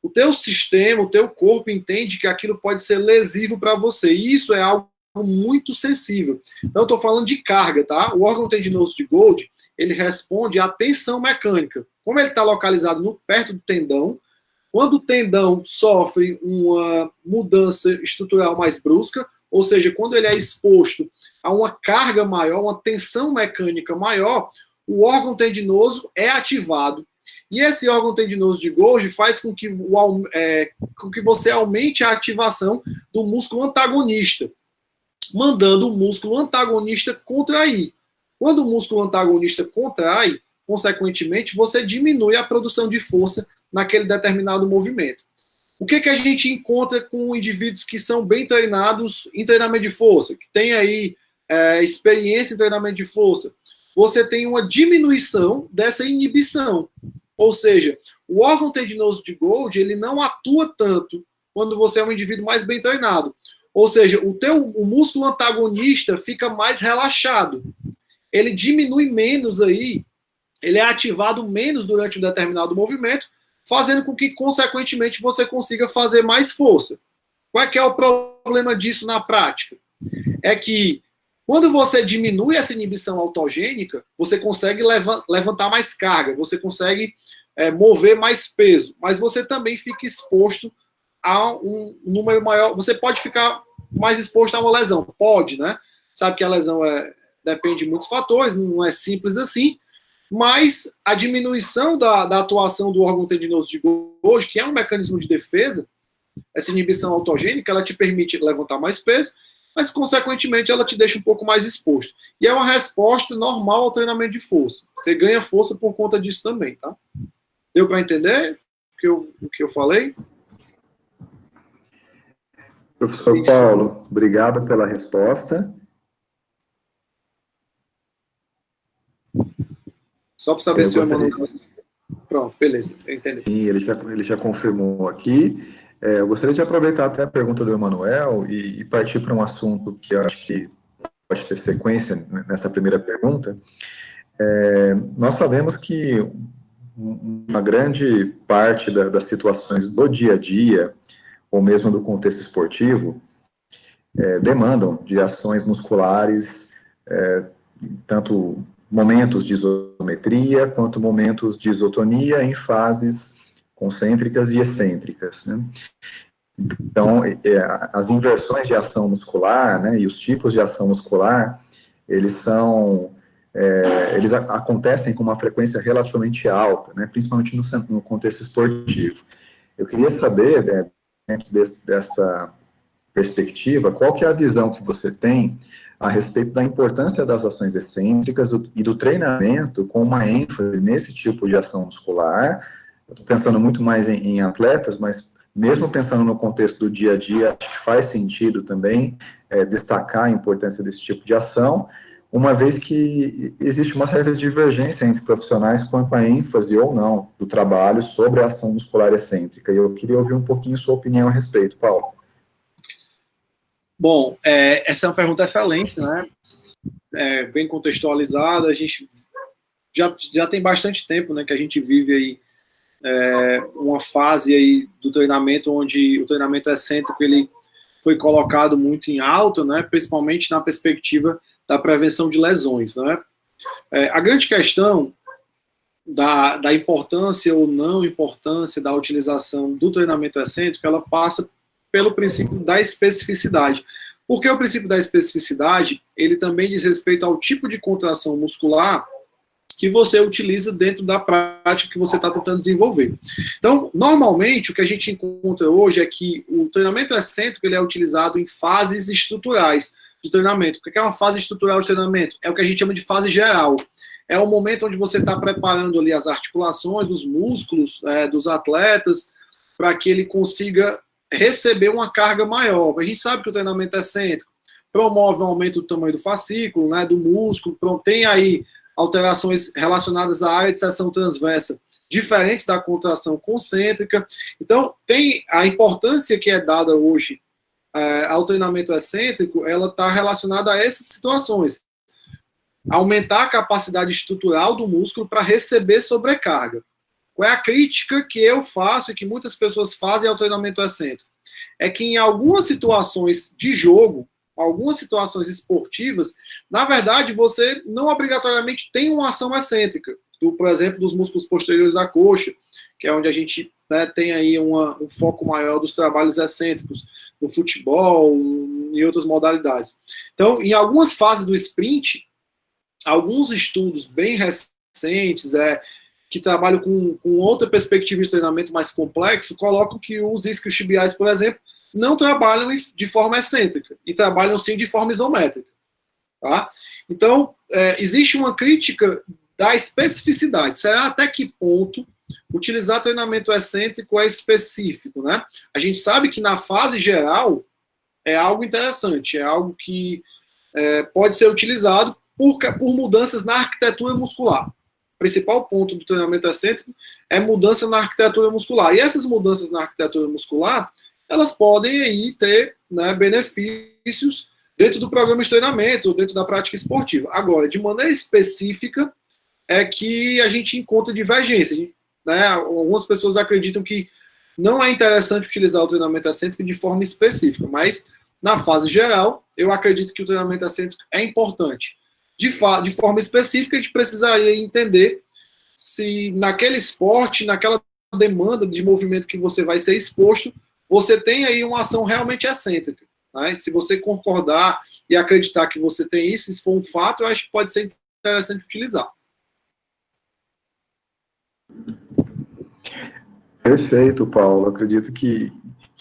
o teu sistema, o teu corpo entende que aquilo pode ser lesivo para você. E isso é algo muito sensível. Então, eu estou falando de carga, tá? O órgão tendinoso de Golgi, ele responde à tensão mecânica. Como ele está localizado perto do tendão, quando o tendão sofre uma mudança estrutural mais brusca, ou seja, quando ele é exposto a uma carga maior, uma tensão mecânica maior, o órgão tendinoso é ativado. E esse órgão tendinoso de Golgi faz com que você aumente a ativação do músculo antagonista, mandando o músculo antagonista contrair. Quando o músculo antagonista contrai, consequentemente, você diminui a produção de força naquele determinado movimento. O que a gente encontra com indivíduos que são bem treinados em treinamento de força, que tem aí experiência em treinamento de força? Você tem uma diminuição dessa inibição. Ou seja, o órgão tendinoso de Golgi, ele não atua tanto quando você é um indivíduo mais bem treinado. Ou seja, o músculo antagonista fica mais relaxado. Ele diminui menos aí, ele é ativado menos durante um determinado movimento, fazendo com que, consequentemente, você consiga fazer mais força. Qual é que é o problema disso na prática? É que, quando você diminui essa inibição autogênica, você consegue levantar mais carga, você consegue mover mais peso, mas você também fica exposto a um número maior. Você pode ficar mais exposto a uma lesão. Pode, né? Sabe que a lesão depende de muitos fatores, não é simples assim, mas a diminuição da atuação do órgão tendinoso de Golgi, que é um mecanismo de defesa, essa inibição autogênica, ela te permite levantar mais peso, mas, consequentemente, ela te deixa um pouco mais exposto. E é uma resposta normal ao treinamento de força. Você ganha força por conta disso também, tá? Deu para entender o que eu falei? Professor Isso. Paulo, obrigado pela resposta. Só para saber se o Emanuel... Pronto, beleza, eu entendi. Sim, ele já confirmou aqui. Eu gostaria de aproveitar até a pergunta do Emanuel e partir para um assunto que eu acho que pode ter sequência nessa primeira pergunta. Nós sabemos que uma grande parte das situações do dia a dia, ou mesmo do contexto esportivo, demandam de ações musculares, tanto momentos de isometria, quanto momentos de isotonia em fases concêntricas e excêntricas, né? Então, as inversões de ação muscular, né, e os tipos de ação muscular, eles acontecem com uma frequência relativamente alta, né, principalmente no contexto esportivo. Eu queria saber, né, dentro dessa perspectiva, qual que é a visão que você tem a respeito da importância das ações excêntricas e do treinamento com uma ênfase nesse tipo de ação muscular. Eu estou pensando muito mais em atletas, mas mesmo pensando no contexto do dia a dia, acho que faz sentido também destacar a importância desse tipo de ação, uma vez que existe uma certa divergência entre profissionais quanto à ênfase ou não do trabalho sobre a ação muscular excêntrica. E eu queria ouvir um pouquinho sua opinião a respeito, Paulo. Bom, essa é uma pergunta excelente, né? Bem contextualizada. A gente já tem bastante tempo, né, que a gente vive aí uma fase aí do treinamento onde o treinamento excêntrico ele foi colocado muito em alta, né, principalmente na perspectiva da prevenção de lesões, né. A grande questão da importância ou não importância da utilização do treinamento excêntrico, ela passa pelo princípio da especificidade. Porque o princípio da especificidade, ele também diz respeito ao tipo de contração muscular que você utiliza dentro da prática que você está tentando desenvolver. Então, normalmente, o que a gente encontra hoje é que o treinamento excêntrico ele é utilizado em fases estruturais de treinamento. O que é uma fase estrutural de treinamento? É o que a gente chama de fase geral. É o momento onde você está preparando ali as articulações, os músculos dos atletas, para que ele consiga receber uma carga maior. A gente sabe que o treinamento excêntrico promove um aumento do tamanho do fascículo, né, do músculo, tem aí alterações relacionadas à área de seção transversa diferentes da contração concêntrica. Então, tem a importância que é dada hoje ao treinamento excêntrico, ela está relacionada a essas situações. Aumentar a capacidade estrutural do músculo para receber sobrecarga. Qual é a crítica que eu faço e que muitas pessoas fazem ao treinamento excêntrico? É que em algumas situações de jogo, algumas situações esportivas, na verdade, você não obrigatoriamente tem uma ação excêntrica, por exemplo, dos músculos posteriores da coxa, que é onde a gente tem aí um foco maior dos trabalhos excêntricos, no futebol, em outras modalidades. Então, em algumas fases do sprint, alguns estudos bem recentes recentes, que trabalham com outra perspectiva de treinamento mais complexo, colocam que os isquiotibiais, por exemplo, não trabalham de forma excêntrica, e trabalham sim de forma isométrica. Tá? Então, existe uma crítica da especificidade. Será até que ponto utilizar treinamento excêntrico é específico, né? A gente sabe que na fase geral é algo interessante, é algo que pode ser utilizado por mudanças na arquitetura muscular. O principal ponto do treinamento excêntrico é mudança na arquitetura muscular. E essas mudanças na arquitetura muscular, elas podem aí ter, né, benefícios dentro do programa de treinamento, dentro da prática esportiva. Agora, de maneira específica, é que a gente encontra divergência. Né? Algumas pessoas acreditam que não é interessante utilizar o treinamento excêntrico de forma específica, mas na fase geral, eu acredito que o treinamento excêntrico é importante. De forma específica, a gente precisaria entender se naquele esporte, naquela demanda de movimento que você vai ser exposto, você tem aí uma ação realmente excêntrica. Né? Se você concordar e acreditar que você tem isso, se for um fato, eu acho que pode ser interessante utilizar. Perfeito, Paulo. Eu acredito que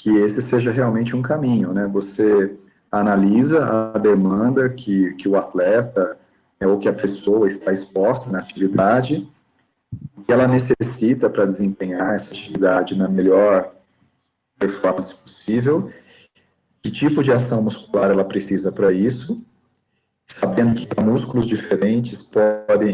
esse seja realmente um caminho, né? Você analisa a demanda que o atleta ou que a pessoa está exposta na atividade, que ela necessita para desempenhar essa atividade na melhor performance possível, que tipo de ação muscular ela precisa para isso, sabendo que para músculos diferentes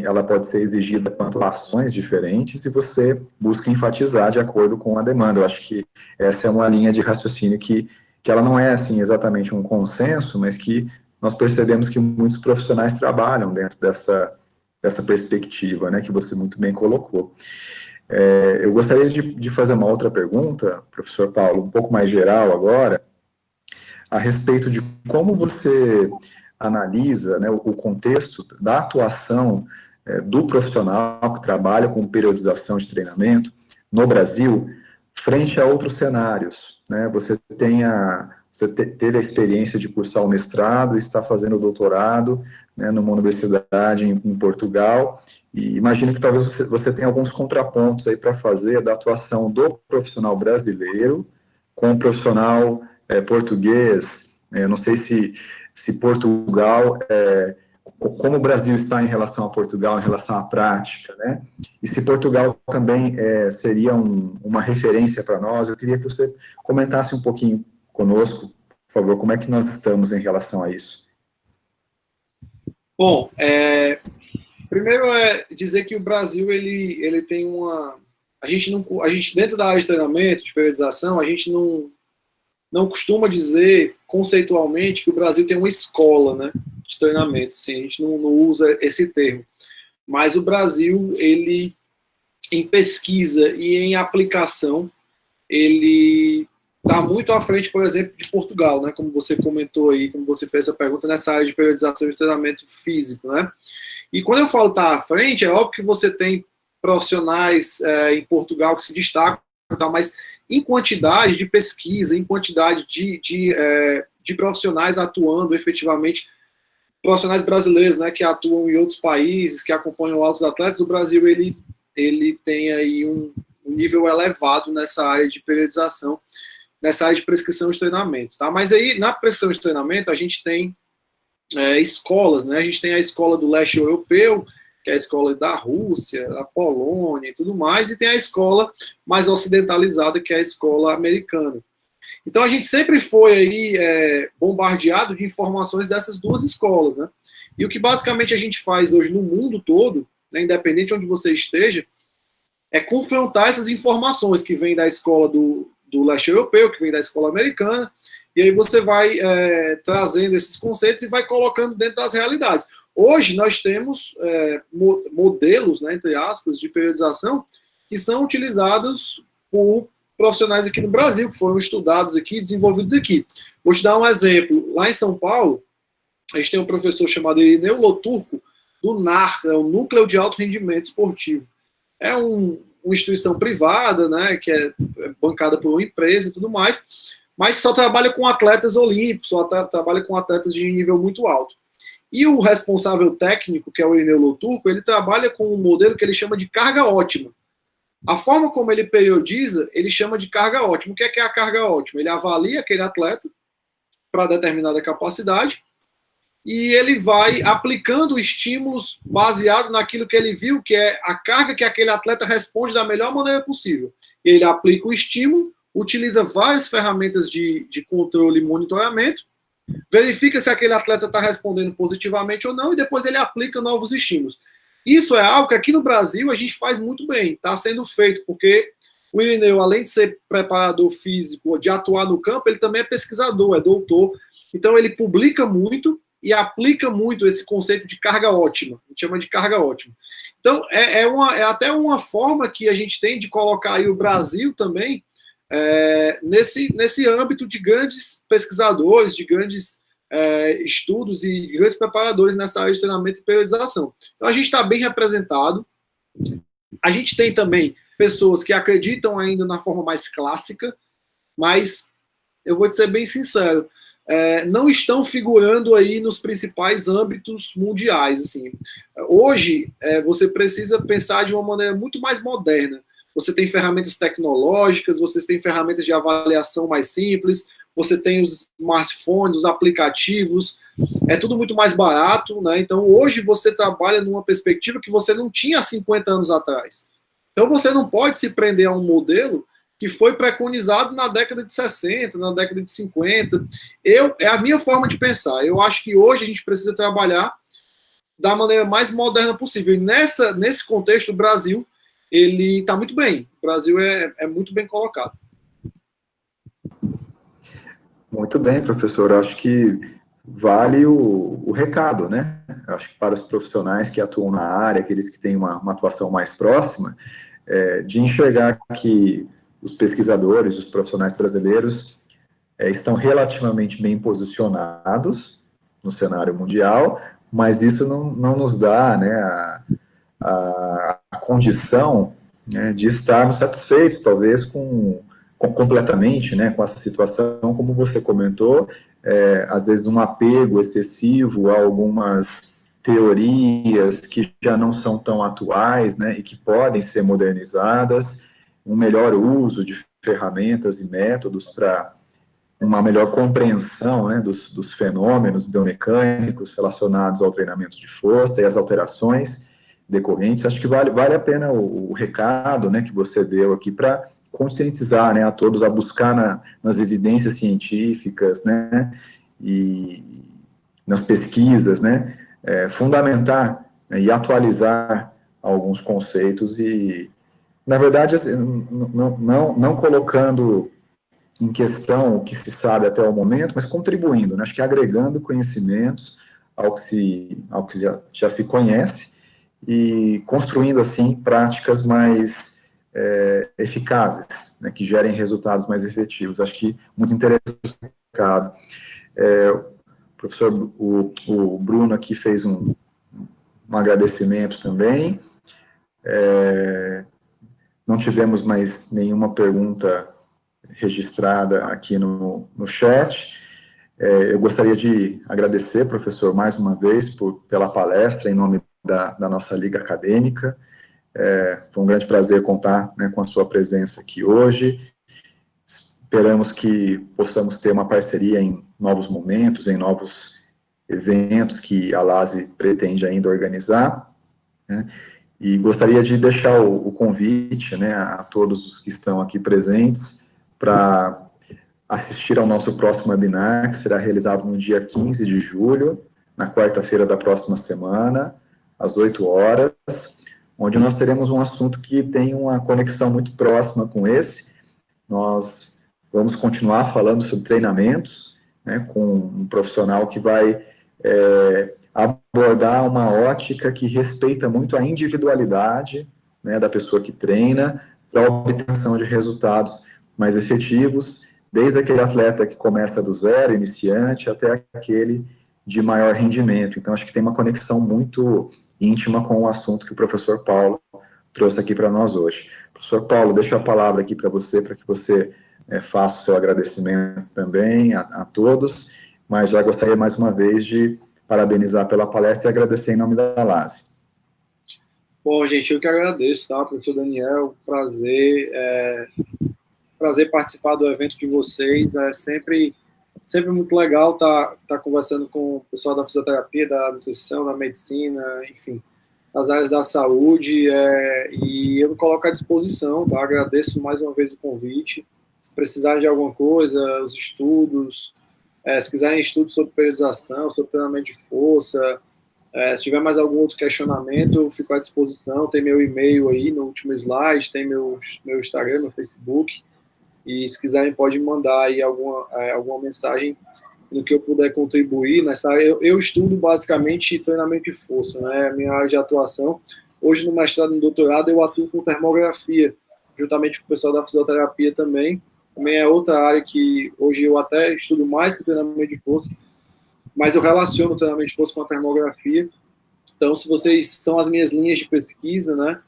ela pode ser exigida quanto a ações diferentes, e você busca enfatizar de acordo com a demanda. Eu acho que essa é uma linha de raciocínio que ela não é assim exatamente um consenso, mas que nós percebemos que muitos profissionais trabalham dentro dessa perspectiva, né, que você muito bem colocou. Eu gostaria de fazer uma outra pergunta, professor Paulo, um pouco mais geral agora, a respeito de como você analisa, né, o contexto da atuação do profissional que trabalha com periodização de treinamento no Brasil, frente a outros cenários. Né? Você teve a experiência de cursar o mestrado, está fazendo o doutorado, né, numa universidade em Portugal, e imagino que talvez você tenha alguns contrapontos aí para fazer da atuação do profissional brasileiro com o profissional português. Eu não sei se Portugal, como o Brasil está em relação a Portugal, em relação à prática, né? E se Portugal também seria uma referência para nós. Eu queria que você comentasse um pouquinho conosco, por favor, como é que nós estamos em relação a isso. Bom, primeiro dizer que o Brasil ele tem uma... A gente dentro da área de treinamento, de periodização, a gente não costuma dizer conceitualmente que o Brasil tem uma escola, né, de treinamento. Assim, a gente não usa esse termo. Mas o Brasil, ele, em pesquisa e em aplicação, ele está muito à frente, por exemplo, de Portugal, né, como você comentou aí, como você fez essa pergunta nessa área de periodização de treinamento físico, né. E quando eu falo estar à frente, é óbvio que você tem profissionais em Portugal que se destacam, mas em quantidade de pesquisa, em quantidade de profissionais atuando efetivamente, profissionais brasileiros, né, que atuam em outros países, que acompanham altos atletas, o Brasil ele tem aí um nível elevado nessa área de periodização, nessa área de prescrição de treinamento. Tá? Mas aí, na prescrição de treinamento, a gente tem escolas, né? A gente tem a escola do leste europeu, que é a escola da Rússia, da Polônia e tudo mais, e tem a escola mais ocidentalizada, que é a escola americana. Então a gente sempre foi aí bombardeado de informações dessas duas escolas, né? E o que basicamente a gente faz hoje no mundo todo, né, independente de onde você esteja, é confrontar essas informações que vêm da escola do leste europeu, que vem da escola americana, e aí você vai trazendo esses conceitos e vai colocando dentro das realidades. Hoje nós temos modelos, né, entre aspas, de periodização que são utilizados por profissionais aqui no Brasil, que foram estudados aqui, desenvolvidos aqui. Vou te dar um exemplo. Lá em São Paulo, a gente tem um professor chamado Irineu Loturco, do NAR, o Núcleo de Alto Rendimento Esportivo. É uma instituição privada, né, que é bancada por uma empresa e tudo mais, mas só trabalha com atletas olímpicos, só trabalha com atletas de nível muito alto. E o responsável técnico, que é o Irineu Loturco, ele trabalha com um modelo que ele chama de carga ótima. A forma como ele periodiza, ele chama de carga ótima. O que é a carga ótima? Ele avalia aquele atleta para determinada capacidade e ele vai aplicando estímulos baseado naquilo que ele viu, que é a carga que aquele atleta responde da melhor maneira possível. Ele aplica o estímulo, utiliza várias ferramentas de controle e monitoramento, verifica se aquele atleta está respondendo positivamente ou não, e depois ele aplica novos estímulos. Isso é algo que aqui no Brasil a gente faz muito bem, está sendo feito, porque o Irineu, além de ser preparador físico, de atuar no campo, ele também é pesquisador, é doutor, então ele publica muito e aplica muito esse conceito de carga ótima, a gente chama de carga ótima. Então, é até uma forma que a gente tem de colocar aí o Brasil também nesse âmbito de grandes pesquisadores, de grandes estudos e grandes preparadores nessa área de treinamento e periodização. Então, a gente está bem representado. A gente tem também pessoas que acreditam ainda na forma mais clássica, mas eu vou te ser bem sincero, não estão figurando aí nos principais âmbitos mundiais. Assim. Hoje, você precisa pensar de uma maneira muito mais moderna. Você tem ferramentas tecnológicas, você tem ferramentas de avaliação mais simples, você tem os smartphones, os aplicativos, é tudo muito mais barato, né? Então, hoje você trabalha numa perspectiva que você não tinha há 50 anos atrás. Então, você não pode se prender a um modelo que foi preconizado na década de 60, na década de 50. É a minha forma de pensar. Eu acho que hoje a gente precisa trabalhar da maneira mais moderna possível. E nesse contexto, o Brasil, ele está muito bem. O Brasil é muito bem colocado. Muito bem, professor. Acho que vale o recado, né? Acho que para os profissionais que atuam na área, aqueles que têm uma atuação mais próxima, de enxergar que os pesquisadores, os profissionais brasileiros estão relativamente bem posicionados no cenário mundial, mas isso não nos dá, né, a condição, né, de estarmos satisfeitos, talvez, completamente, né, com essa situação, como você comentou, às vezes um apego excessivo a algumas teorias que já não são tão atuais, né, e que podem ser modernizadas, um melhor uso de ferramentas e métodos para uma melhor compreensão, né, dos fenômenos biomecânicos relacionados ao treinamento de força e as alterações decorrentes. Acho que vale a pena o recado, né, que você deu aqui para conscientizar, né, a todos a buscar nas evidências científicas, né, e nas pesquisas, né, fundamentar, né, e atualizar alguns conceitos e, na verdade, assim, não colocando em questão o que se sabe até o momento, mas contribuindo, né, acho que agregando conhecimentos ao que já se conhece e construindo, assim, práticas mais eficazes, né, que gerem resultados mais efetivos. Acho que muito interessante o recado. O professor, o Bruno aqui fez um agradecimento também. Não tivemos mais nenhuma pergunta registrada aqui no chat. Eu gostaria de agradecer, professor, mais uma vez pela palestra em nome da nossa Liga Acadêmica. Foi um grande prazer contar, né, com a sua presença aqui hoje. Esperamos que possamos ter uma parceria em novos momentos, em novos eventos que a LASE pretende ainda organizar, né? E gostaria de deixar o convite, né, a todos os que estão aqui presentes para assistir ao nosso próximo webinar, que será realizado no dia 15 de julho, na quarta-feira da próxima semana, às 8 horas, onde nós teremos um assunto que tem uma conexão muito próxima com esse. Nós vamos continuar falando sobre treinamentos, né, com um profissional que vai abordar uma ótica que respeita muito a individualidade, né, da pessoa que treina, para a obtenção de resultados mais efetivos, desde aquele atleta que começa do zero, iniciante, até aquele de maior rendimento. Então, acho que tem uma conexão muito íntima com o assunto que o professor Paulo trouxe aqui para nós hoje. Professor Paulo, deixo a palavra aqui para que você faça o seu agradecimento também a todos, mas já gostaria mais uma vez de parabenizar pela palestra e agradecer em nome da LASE. Bom, gente, eu que agradeço, tá, professor Daniel, prazer participar do evento de vocês, é sempre muito legal estar conversando com o pessoal da fisioterapia, da nutrição, da medicina, enfim, das áreas da saúde, e eu me coloco à disposição, tá, agradeço mais uma vez o convite, se precisarem de alguma coisa, os estudos, se quiserem estudos sobre periodização, sobre treinamento de força, se tiver mais algum outro questionamento, eu fico à disposição, tem meu e-mail aí no último slide, tem meu Instagram, meu Facebook, e se quiserem pode mandar aí alguma mensagem no que eu puder contribuir nessa área. Eu estudo basicamente treinamento de força, né, minha área de atuação. Hoje no mestrado e no doutorado eu atuo com termografia, juntamente com o pessoal da fisioterapia também é outra área que hoje eu até estudo mais que o treinamento de força, mas eu relaciono o treinamento de força com a termografia. Então, se vocês são as minhas linhas de pesquisa, né,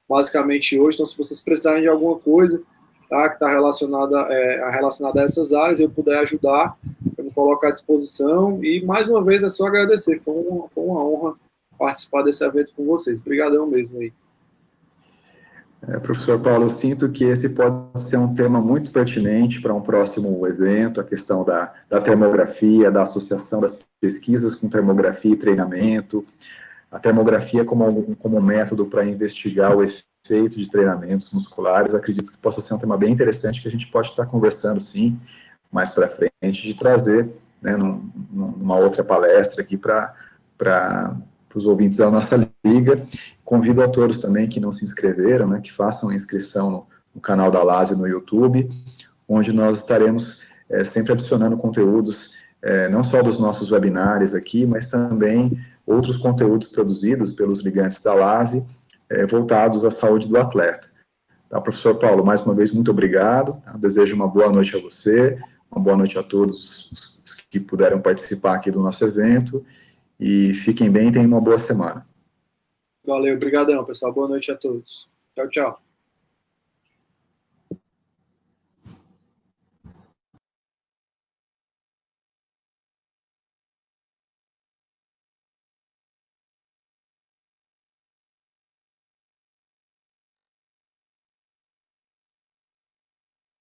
basicamente hoje, então se vocês precisarem de alguma coisa, tá, que está relacionada a essas áreas, eu puder ajudar, eu me coloco à disposição, e mais uma vez é só agradecer, foi uma honra participar desse evento com vocês, obrigadão mesmo aí. Professor Paulo, eu sinto que esse pode ser um tema muito pertinente para um próximo evento, a questão da termografia, da associação das pesquisas com termografia e treinamento, a termografia como método para investigar o efeito de treinamentos musculares. Acredito que possa ser um tema bem interessante que a gente pode estar conversando, sim, mais para frente, de trazer, né, numa outra palestra aqui para os ouvintes da nossa liga. Convido a todos também que não se inscreveram, né, que façam a inscrição no canal da LASE no YouTube, onde nós estaremos sempre adicionando conteúdos, não só dos nossos webinários aqui, mas também outros conteúdos produzidos pelos ligantes da LASE, voltados à saúde do atleta. Tá, professor Paulo, mais uma vez, muito obrigado. Eu desejo uma boa noite a você, uma boa noite a todos os que puderam participar aqui do nosso evento, e fiquem bem e tenham uma boa semana. Valeu, obrigadão, pessoal. Boa noite a todos. Tchau, tchau.